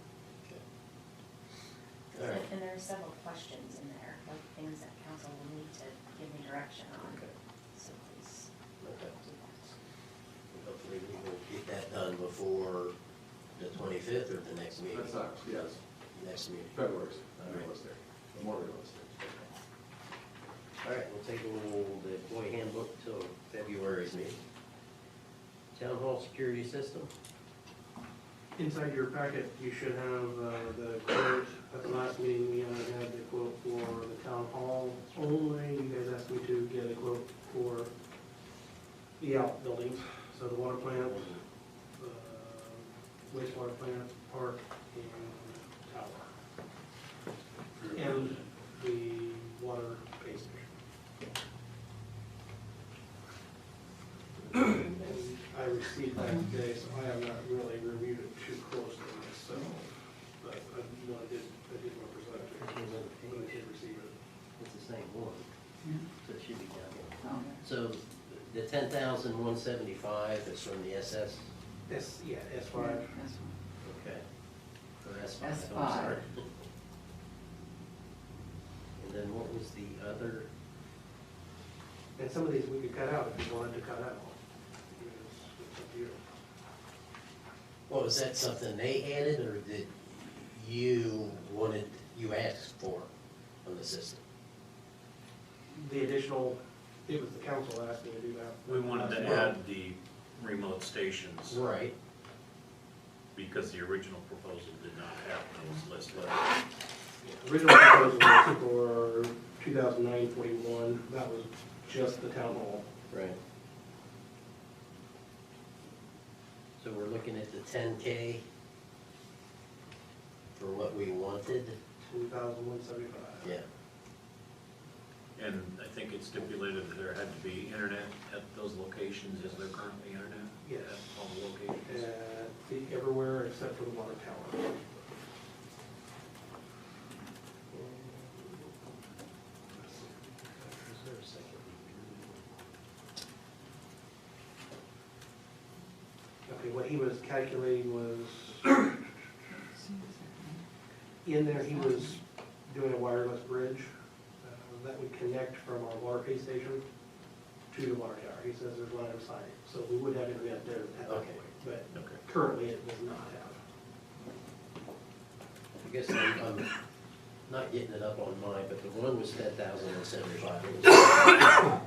all right. And there are several questions in there, like things that council will need to give me direction on, Okay. so please Okay. do that. Hopefully we will get that done before the 25th or the next meeting. Yes, Next meeting. February's, All right. realistic, more realistic. All right, we'll table the employee handbook till February's meeting. Town hall security system? Inside your packet, you should have the quote. At the last meeting, we had the quote for the town hall only. You guys asked me to get a quote for the outbuildings, so the water plant, wastewater plant, park, and tower. And the water pay station. And I received that today, so I have not really reviewed it too closely myself, but I want to present it. But I did receive it. It's the same one, Yeah. so it should be down here. Oh, So the 10,175 is from the SS? S5. that's one. Okay. Or S5, I'm S5. sorry. And then what was the other? And some of these we could cut out if you wanted to cut out. It's up to you. Well, was that something they added, or did you asked for on the system? The additional, it was the council asked me to do that. We wanted to add the remote stations Right. because the original proposal did not have those listed. Original proposal was for 2009-41, that was just the town hall. Right. So we're looking at the 10K for what we wanted? 2,175. Yeah. And I think it stipulated that there had to be internet at those locations. Is there currently internet? Yes. At all the locations? Everywhere except for the water tower. Is there a second? Okay, what he was calculating was, in there, he was doing a wireless bridge that would connect from our water pay station to the water tower. He says there's line of sight, so we would have internet there at that Okay. point, but Okay. currently it does not have. I guess I'm not getting it up on mine, but the one was 10,075.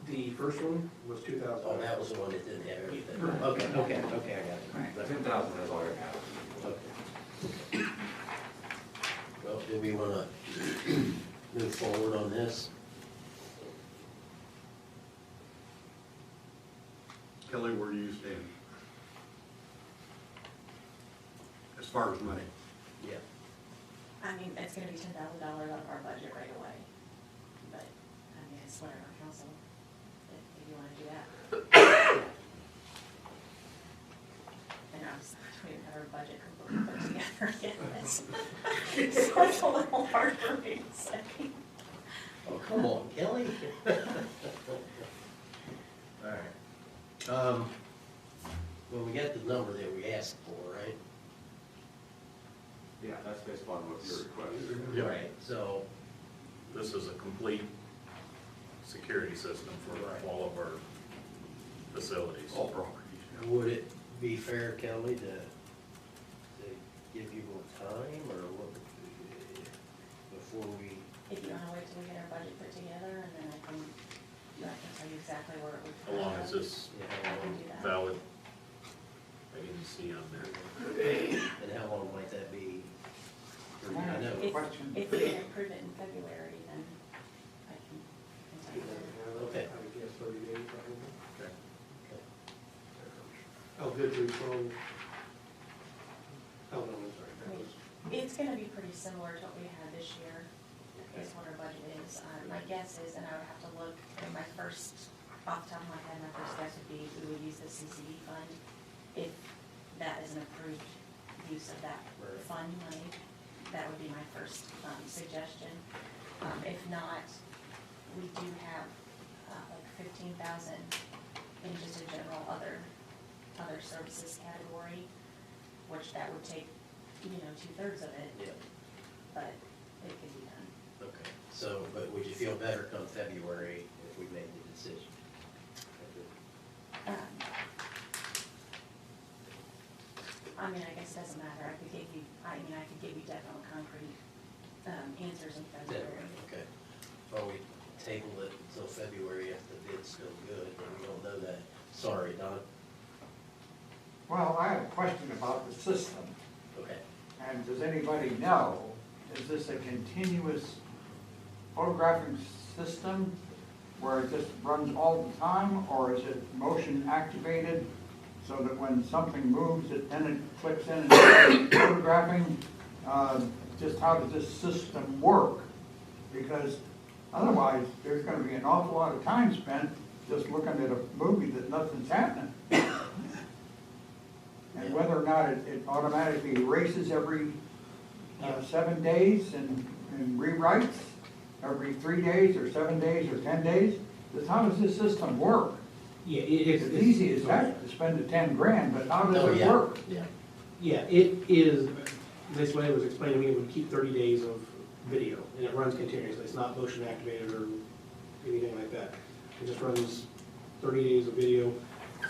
The first one was 2,000. Oh, that was the one that didn't have everything. Okay, I got it. Right. 10,000 is all you have. Okay. Kelly, where do you stand? As far as money? Yeah. I mean, it's gonna be $10,000 out of our budget right away, but, I mean, it's whatever, council, if you wanna do that. And I was, we didn't have our budget completely put together yet, so it's a little hard for me to say. Oh, come on, Kelly. All right. Well, we got the number that we asked for, right? Yeah, that's based upon what your request is. Right, so, This is a complete security system for Right. all of our facilities. All properties. would it be fair, Kelly, to give you more time, or what, before we, If you wanna wait till we get our budget put together, and then I can tell you exactly where it would. How long is this you I know, can do that. valid? I didn't see on there. and how long might that be? I know. If, Question. if we can approve it in February, then I can tell you. Okay. I would guess 30 days probably. Okay. Oh, good to control. Oh, no, I'm sorry. That was, It's gonna be pretty similar to what we had this year, is what our budget is. My guess is, and I would have to look, in my first, off the top of my head, my first guess would be we would use the CCD fund. If that is an approved use of that fund money, that would be my first suggestion. If not, we do have like 15,000 in just a general other services category, which that would take, 2/3 of it, Yeah, but it could be done. okay. So, but would you feel better come February if we made the decision? I mean, I guess it doesn't matter, I could give you definite concrete answers in February. Okay. Or we table it until February if the bid's still good, and we don't know that. Sorry, Don. Well, I have a question about the system. Okay. And does anybody know, is this a continuous photographing system where it just runs all the time, or is it motion activated so that when something moves, then it clicks in and starts photographing? Just how does this system work? Because otherwise, there's gonna be an awful lot of time spent just looking at a movie that nothing's happening. And whether or not it automatically erases every 7 days and rewrites every 3 days or 7 days or 10 days, just how does this system work? yeah, It's easy as heck to spend the 10 grand, but how Oh, does it yeah. work? Yeah. Yeah, it is, this way it was explained to me, it would keep 30 days of video, and it runs continuously. It's not motion activated or anything like that. It just runs 30 days of video.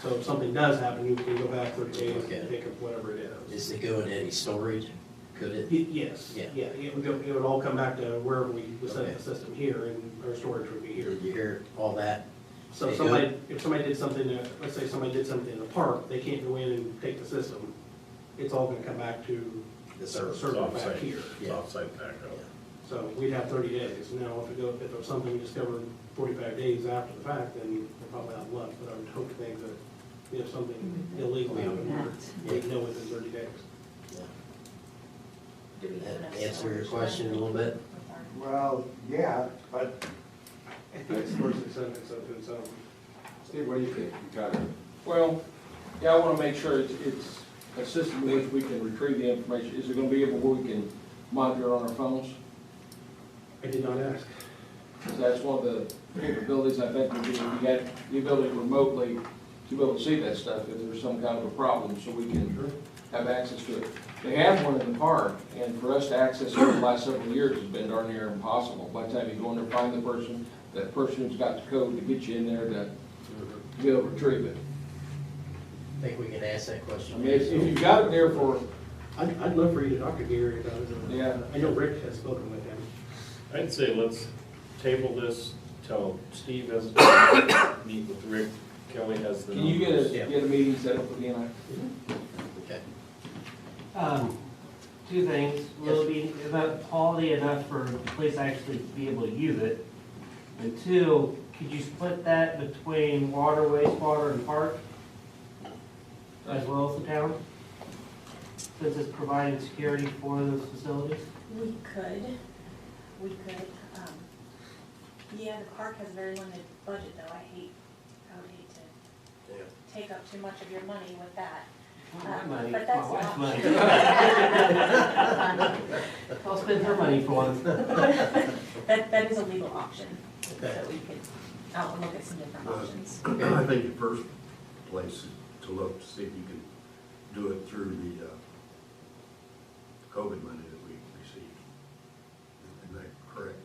So if something does happen, you can go back 30 days Okay. and pick up whatever it is. Does it go into any storage? Could it? Yes, Yeah. yeah, it would all come back to wherever we set Okay. the system here, and our storage would be here. Did you hear all that? So They if somebody did something, let's say somebody did something in the park, they can't go in and take the system. It's all gonna come back to The service. server back Offsite, here. it's offsite backup. So we'd have 30 days. Now, if it was something discovered 45 days after the fact, then we're probably out of luck. But I would hope to think that if something illegal happened, we'd know within 30 days. Yeah. Do we have That enough answer your storage question a little bit? with our- Well, yeah, but I think it's more successful, so Steve, what do you think? You got it? Well, yeah, I want to make sure it's a system in which we can retrieve the information. Is it going to be able where we can monitor it on our phones? I did not ask. So that's one of the capabilities I think would be, we got the ability remotely to be able to see that stuff if there's some kind of a problem, so we can have access to it. They have one in the park, and for us to access it over the last several years has been darn near impossible. By the time you go in there, find the person, that person who's got the code to get you in there to be able to retrieve it. I think we can ask that I question. mean, if you've got it there for, I'd love for you to talk to Gary about it. Yeah. I know Rick has spoken with him. I'd say let's table this till Steve has, meet with Rick, Kelly has the can you numbers. get a meeting set up with DNI? Okay. Two things. Will it be about quality enough for the police to actually be able to use it? And two, could you split that between water, wastewater, and park? as well as the town? Since it's providing security for those facilities? We could, yeah, the park has a very limited budget though, I would hate to Yeah. take up too much of your money with that. My money, But my that's wife's the money. option. I'll spend her money for once. That is a legal option, so Okay. we could, I'll look at some different options. I think the first place is to look to see if you can do it through the COVID money that we received. Is that correct?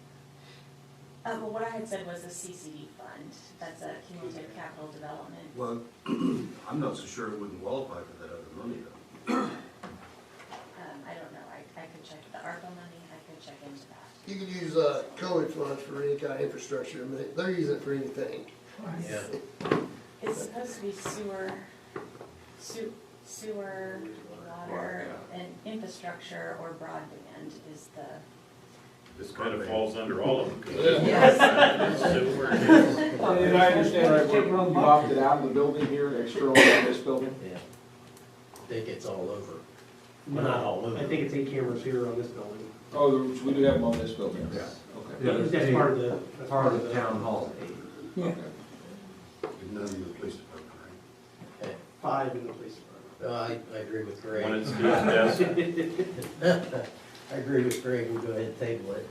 Well, what I had said was the CCD fund, that's a cumulative capital development. Well, I'm not so sure it wouldn't qualify for that other money though. I don't know, I could check the ARPA money, I could check into that. You could use, COVID funds for any kind of infrastructure, I mean, they're using it for anything. Yeah. It's supposed to be sewer, water, and infrastructure or broadband is the. This kind of falls under all of them. 'cause Yes. Sewer, Did I understand right, you opted out of the building here, external on this building? Yeah. I think it's all over. Well, not all over. I think it's 8 cameras here on this building. Oh, we do have them on this building? Yeah. Okay. That's part of the, that's part of the. hall. Yeah. Okay. And none in the police department, right? Okay. 5 in the police department. I agree with Greg. one at Steve's desk. I agree with Greg, we'll go ahead and table it,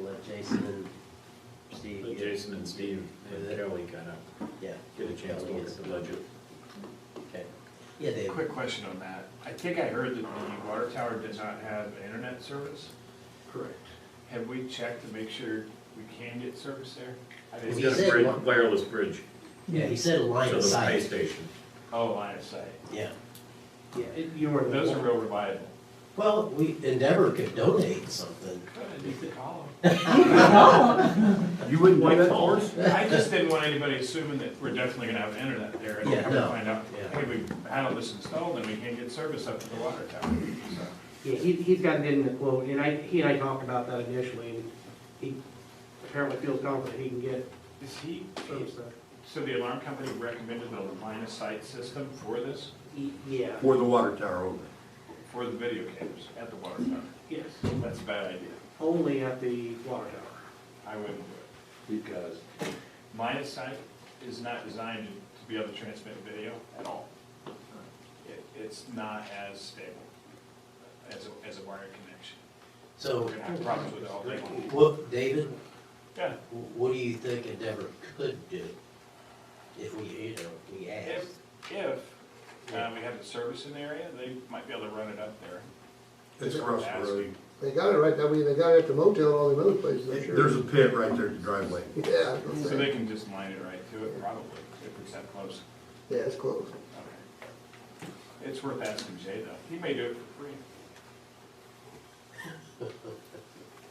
let Jason and Steve. Let Jason and Steve and Kelly kind of Yeah. get a chance to look at the budget. Okay. Yeah, Dave. Quick question on that. I think I heard that the water tower does not have internet service. Correct. Have we checked to make sure we can get service there? I He He's didn't, got a said bridge, one. wireless bridge Yeah, he said a line to of the pay sight. station. oh, line of sight. Yeah. Yeah, you were. Those are real reliable. Well, Endeavor could donate something. Good, you could call them. You wouldn't do that for us? I just didn't want anybody assuming that we're definitely gonna have internet there, and Yeah, come to no. find out, Yeah. hey, we had all this installed, and we can't get service up to the water tower, so. Yeah, he's gotten in the quote, and he and I talked about that initially, and he apparently feels confident he can get Is he, service there. so the alarm company recommended the line of sight system for this, Yeah, For the water tower only. for the video cameras at the water tower? yes, That's a bad idea. only at the water tower. I wouldn't do it. Because line of sight is not designed to be able to transmit video at all. It's not as stable as a wired connection. So, We're gonna have problems with it all day long. what, David, Yeah, what do you think Endeavor could do if we asked? if we have the service in the area, they might be able to run it up there. It's across the road. They got it right that way, they got it at the motel and all the other places, I'm sure. There's a pit right there at the driveway. Yeah, I was gonna So say. they can just line it right to it probably, if it's that close. Yeah, it's close. Okay. It's worth asking Jay though. He may do it for free.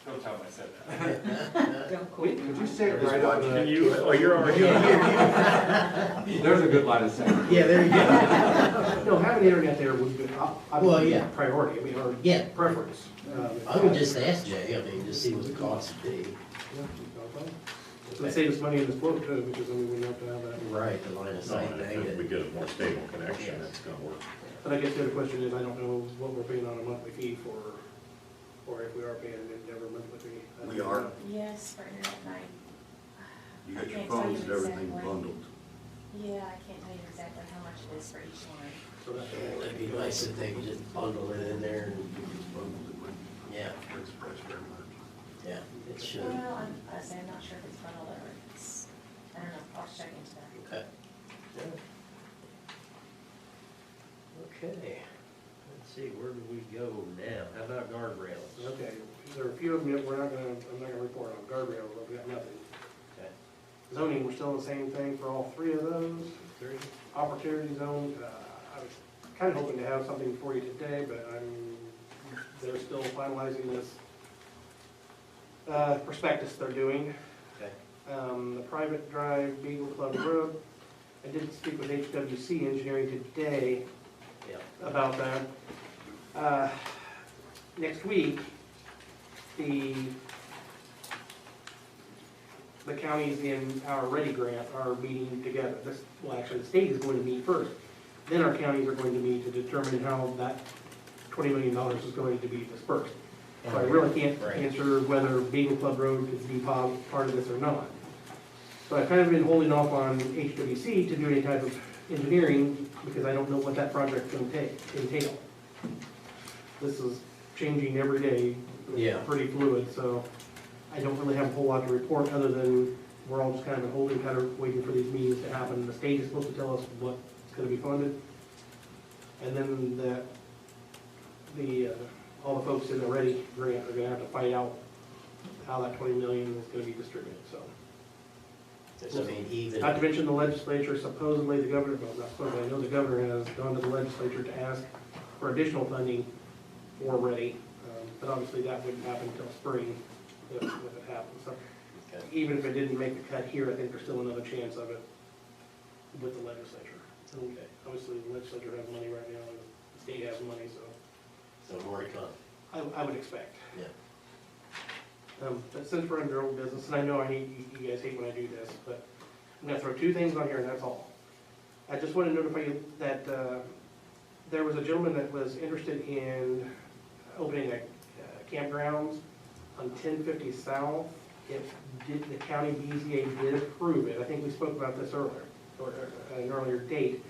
Don't tell him I said that. Don't quote me. Could you say it Just right on watch. Can the, you, oh, you're already on. there's a good line of sight. Yeah, there you go. No, having internet there would be, Well, yeah. priority, I mean, our Yeah, preference. I would just ask Jay, just see what the cost would be. It's gonna save us money in this quote too, because I mean, we have to have that. Right, the line of No, sight and I thing. think we get a more stable connection, that's gonna work. But I guess the other question is, I don't know what we're paying on a monthly fee for, or if we are paying an Endeavor monthly fee. We are. Yes, for internet night. You got your phones and everything bundled. Yeah, I can't tell you exactly how much it is for each line. So that's, It'd be nice if they could just bundle it in there and, It's bundled, it wouldn't yeah, hurt the price very much. yeah, it should. Well, I'm not sure if it's bundled or if it's, I don't know, I'll check into that. Okay. Okay, let's see, where do we go now? How about guardrails? okay, there are a few of them that I'm not gonna report on, guardrails, we've got nothing. Okay. Zoning, we're still the same thing for all 3 of those. Three? Opportunity zone, I was kind of hoping to have something for you today, but they're still finalizing this prospectus they're doing. Okay. The private drive, Beagle Club Road, I did speak with HWC Engineering today Yeah. about that. Next week, the counties in our Ready Grant are meeting together. Well, actually, the state is going to meet first. Then our counties are going to meet to determine how that $20 million is going to be dispersed. So I really can't Right. answer whether Beagle Club Road could be part of this or not. So I've kind of been holding off on HWC to do any type of engineering because I don't know what that project's gonna entail. This is changing every day. Yeah. Pretty fluid, so I don't really have a whole lot to report other than we're all just kind of holding, kind of waiting for these meetings to happen. The state is supposed to tell us what's gonna be funded. And then all the folks in the Ready grant are gonna have to fight out how that 20 million is gonna be distributed, so. I mean, even. Not to mention the legislature, supposedly the governor, well, not supposedly, I know the governor has gone to the legislature to ask for additional funding for Ready. But obviously that wouldn't happen until spring if it happens. So Okay. even if it didn't make the cut here, I think there's still another chance of it with the legislature. And obviously the legislature has money right now and the state has money, so So more to come. I would expect. Yeah. But since we're under old business, and I know you guys hate when I do this, but I'm gonna throw two things on here and that's all. I just want to notify you that there was a gentleman that was interested in opening a Campgrounds on 1050 South. The county BZA did approve it. I think we spoke about this earlier, or at an earlier date.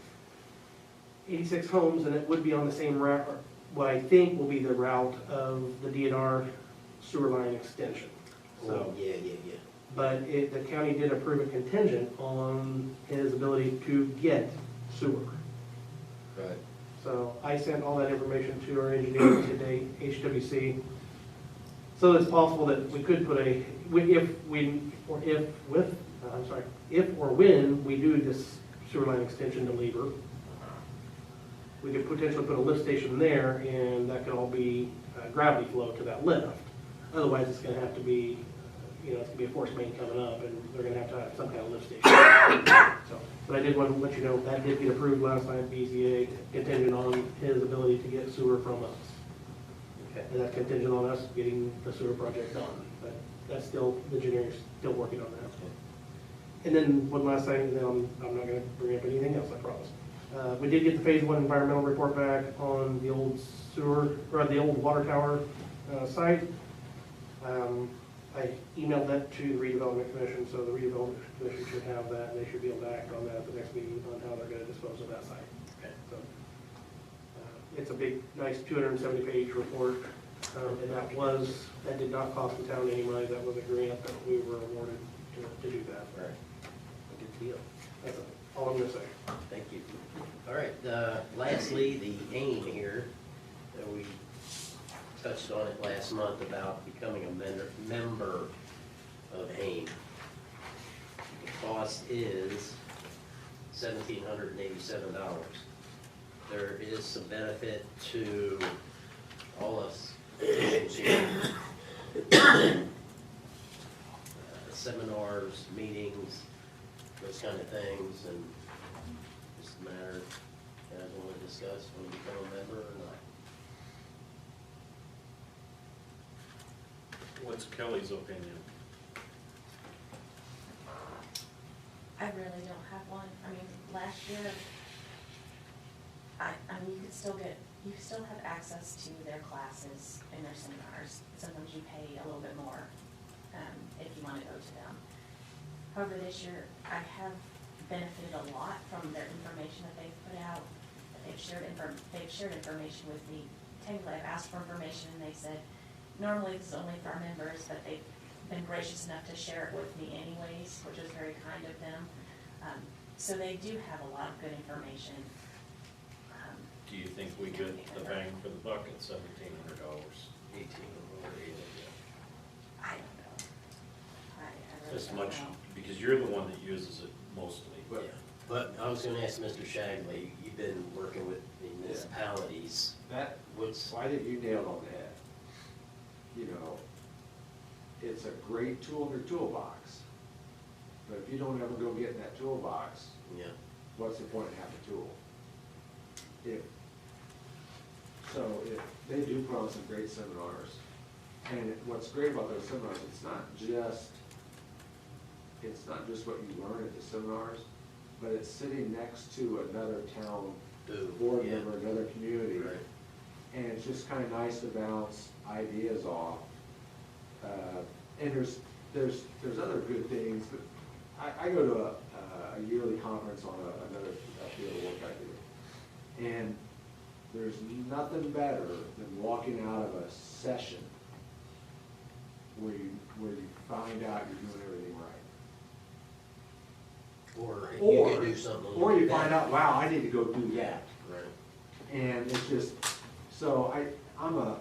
86 homes, and it would be on the same route, or what I think will be the route of the DNR sewer line extension. So, Yeah. but the county did approve a contingent on his ability to get sewer. Right. So I sent all that information to our engineer today, HWC. So it's possible that we could put if or when we do this sewer line extension to Lieber, we could potentially put a lift station there and that could all be gravity flow to that lift. Otherwise, it's gonna have to be, it's gonna be a force main coming up and they're gonna have to have some kind of lift station. So, but I did want to let you know, that did get approved last night, BZA, contingent on his ability to get sewer from us. Okay. And that's contingent on us getting the sewer project done, but that's still, the engineer's still working on that. And then one last thing, and then I'm not gonna bring up anything else, I promise. We did get the phase 1 environmental report back on the old the old water tower site. I emailed that to the redevelopment commission, so the redevelopment commission should have that, and they should be able to act on that at the next meeting on how they're gonna dispose of that site. Okay. So, it's a big, nice 270-page report, and that did not cost the town any money. That was a grant that we were awarded to do that. All right. Good deal. That's all I'm gonna say. Thank you. All right, lastly, the aim here, we touched on it last month about becoming a member of AIM. The cost is $1,787. There is some benefit to all us here. Seminars, meetings, those kind of things, and just a matter, you guys want to discuss when you become a member or not? What's Kelly's opinion? I really don't have one. I mean, last year, I mean, you still have access to their classes and their seminars. Sometimes you pay a little bit more, if you want to go to them. However, this year, I have benefited a lot from their information that they've put out. They've shared information with me. Technically, I've asked for information and they said, normally this is only for our members, but they've been gracious enough to share it with me anyways, which is very kind of them. So they do have a lot of good information. Do you think we get the bang for the buck at $1,700? 18 or 8, I don't know. I really As don't much, know. because you're the one that uses it mostly. yeah. But I was gonna ask Mr. Shagley, you've been working with the municipalities. I think you nailed on the head. You know, it's a great tool in your toolbox, but if you don't ever go get in that toolbox, Yeah. what's the point of having a tool? If they do put on some great seminars, and what's great about those seminars, it's not just what you learn at the seminars, but it's sitting next to another town board yeah. member in another community. Right. And it's just kind of nice to bounce ideas off. And there's other good things, but I go to a yearly conference on another field of work I do. And there's nothing better than walking out of a session where you find out you're doing everything right. Or Or, you can do something. or you better. find out, wow, I need to go do that. Right. And it's just, so I'm a,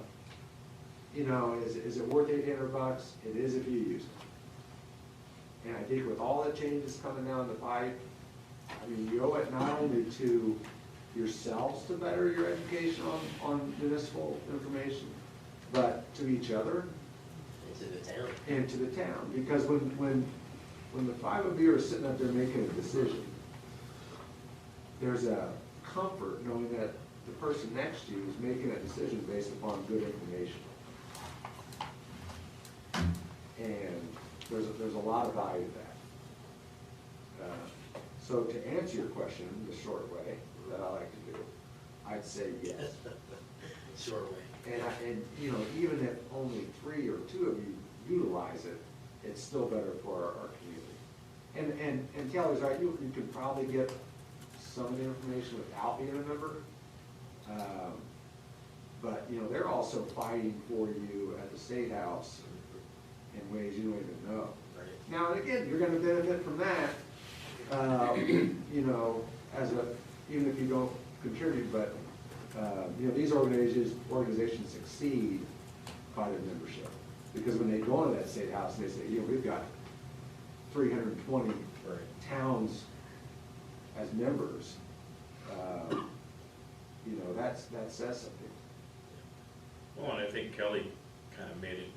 you know, is it worth $800? It is if you use it. And I think with all the changes coming down the pipe, I mean, you owe it not only to yourselves to better your education on municipal information, but to each other Into the town. and to the town. Because when the five of you are sitting up there making a decision, there's a comfort knowing that the person next to you is making a decision based upon good information. And there's a lot of value to that. So to answer your question the short way that I like to do, I'd say yes. Short way. And you know, even if only 3 or 2 of you utilize it, it's still better for our community. And Kelly's right, you could probably get some of the information without being a member. But, you know, they're also fighting for you at the State House in ways you don't even know. Right. Now, and again, you're gonna benefit from that, you know, even if you don't contribute, but, you know, these organizations succeed by their membership. Because when they go into that State House, they say, you know, we've got 320 Right. towns as members, you know, that says something. Well, and I think Kelly kind of made it,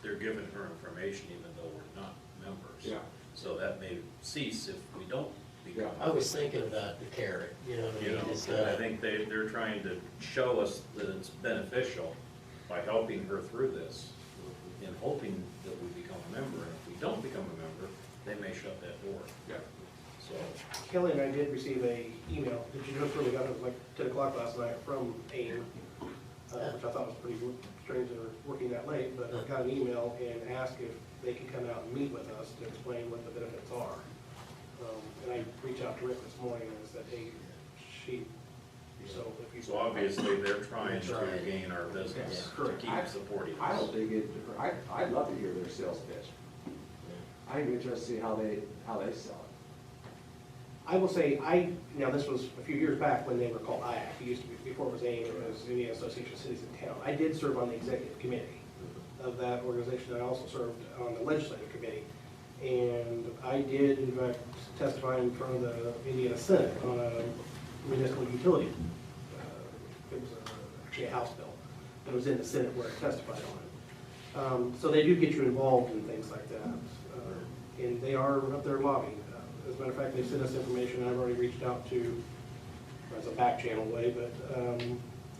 they're giving her information even though we're not members. Yeah. So that may cease if we don't become. I was thinking about the carrot, you know what I You mean? know, It's, and I think they're trying to show us that it's beneficial by helping her through this and hoping that we become a member. And if we don't become a member, they may shut that door. Yeah. So, Kelly and I did receive a email, did you notice when we got it, it was like 10 o'clock last night from AIM, which I thought was pretty strange they were working that late, but I got an email and asked if they could come out and meet with us to explain what the benefits are. And I reached out to Rick this morning and said, hey, so if you. so obviously they're trying to gain our business, to Correct. keep supporting I us. don't think I'd love to hear their sales pitch. I'm interested to see how they sell it. I will say, now this was a few years back when they were called IAC, it used to be, before it was AIM, it was Indiana Association of Cities and Town. I did serve on the executive committee of that organization, I also served on the legislative committee. And I did, in fact, testify in front of the Indiana Senate on a municipal utility. It was actually a House bill, that was in the Senate where I testified on it. So they do get you involved in things like that. And they are up there lobbying. As a matter of fact, they sent us information I've already reached out to, as a back channel way, but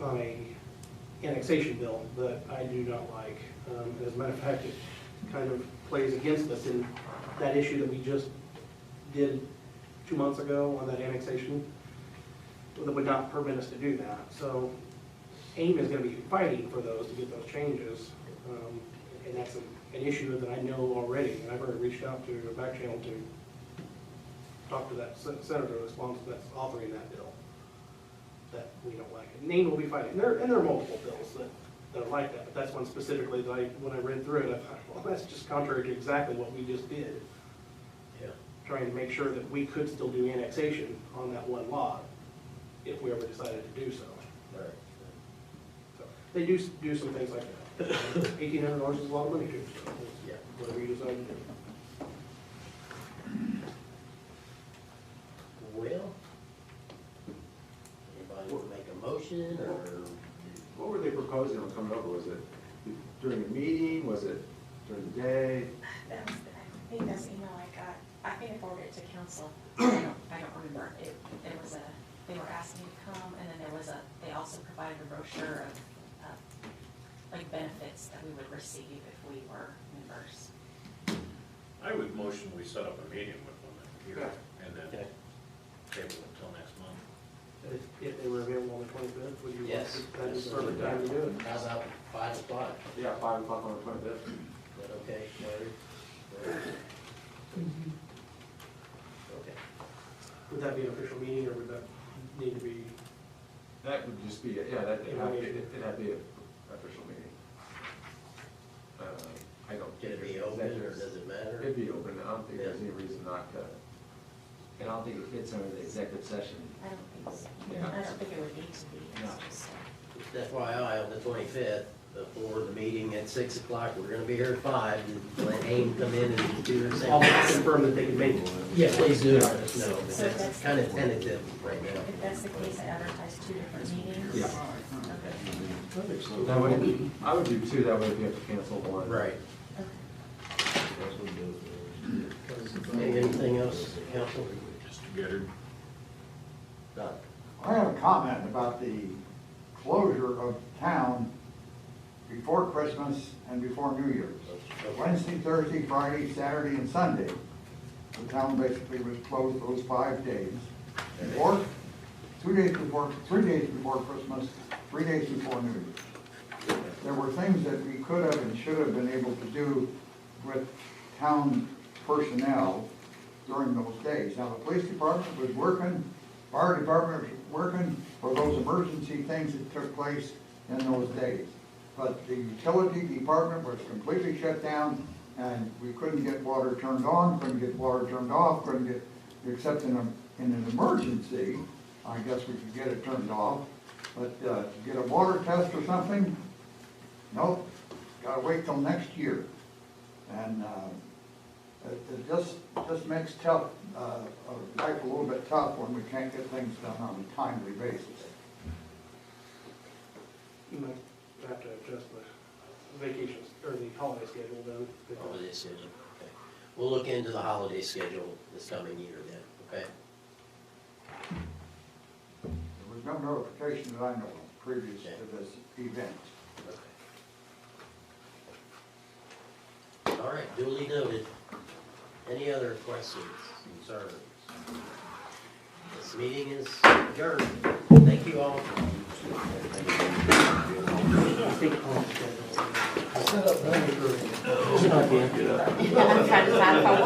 on a annexation bill that I do not like. As a matter of fact, it kind of plays against us in that issue that we just did 2 months ago on that annexation, that would not permit us to do that. So AIM is going to be fighting for those to get those changes, and that's an issue that I know already. And I've already reached out to a back channel to talk to that senator that's authoring that bill, that we don't like it. And AIM will be fighting, and there are multiple bills that are like that, but that's one specifically that when I read through it, I thought, well, that's just contrary to exactly what we just did. Yeah. Trying to make sure that we could still do annexation on that one lot if we ever decided to do so. Right. So they do some things like that. $1,800 is a lot of money too, so Yeah. whatever you decide to do. Well, anybody want to make a motion, or? What were they proposing on coming over? Was it during the meeting? Was it during the day? That was, I think that's the email I got. I think I forwarded it to council. I don't remember. It was they were asking to come, and then they also provided a brochure of like benefits that we would receive if we were members. I would motion we set up a meeting with them here Yeah. and then Okay. table it until next month. If they were available on the 25th, would you? Yes. That is the perfect time to do it. How about 5 o'clock? Yeah, 5 o'clock on the 25th. Is that okay, Larry? Okay. Would that be an official meeting, or would that need to be? That would just be, yeah, it'd have to be an official meeting. I don't. Can it be open, or does it matter? It'd be open, I don't think there's any reason not to. I don't think it fits under the executive session. I don't think so. Yeah. I don't think it would need to be, No. it's just, Just FYI, on the 25th, before the meeting at 6 o'clock, we're gonna be here at 5, and let AIM come in and do their thing. I'll confirm that they can make it. Yeah, please do let us know, but So that's that's- kind of tentative right now. if that's the case, I advertise 2 different meetings. Yeah. Okay. That would, I would do 2, that way if you have to cancel 1. Right. Okay. Anything else, council? Just together. Done. I have a comment about the closure of town before Christmas and before New Year's. Wednesday, Thursday, Friday, Saturday, and Sunday, the town basically was closed those 5 days. Or 3 days before Christmas, 3 days before New Year's. There were things that we could have and should have been able to do with town personnel during those days. Now, the police department was working, fire department was working for those emergency things that took place in those days. But the utility department was completely shut down, and we couldn't get water turned on, couldn't get water turned off, couldn't get, except in an emergency, I guess we could get it turned off. But to get a water test or something, nope, gotta wait till next year. And it just makes life a little bit tough when we can't get things done on a timely basis. You might have to adjust the vacations, or the holiday schedule then. Holiday schedule, okay. We'll look into the holiday schedule this coming year then, okay? There was no notification that I know of previous to this event. Okay. All right, duly noted. Any other questions, concerns? This meeting is adjourned. Thank you all. Set up, I'm trying to decide if I want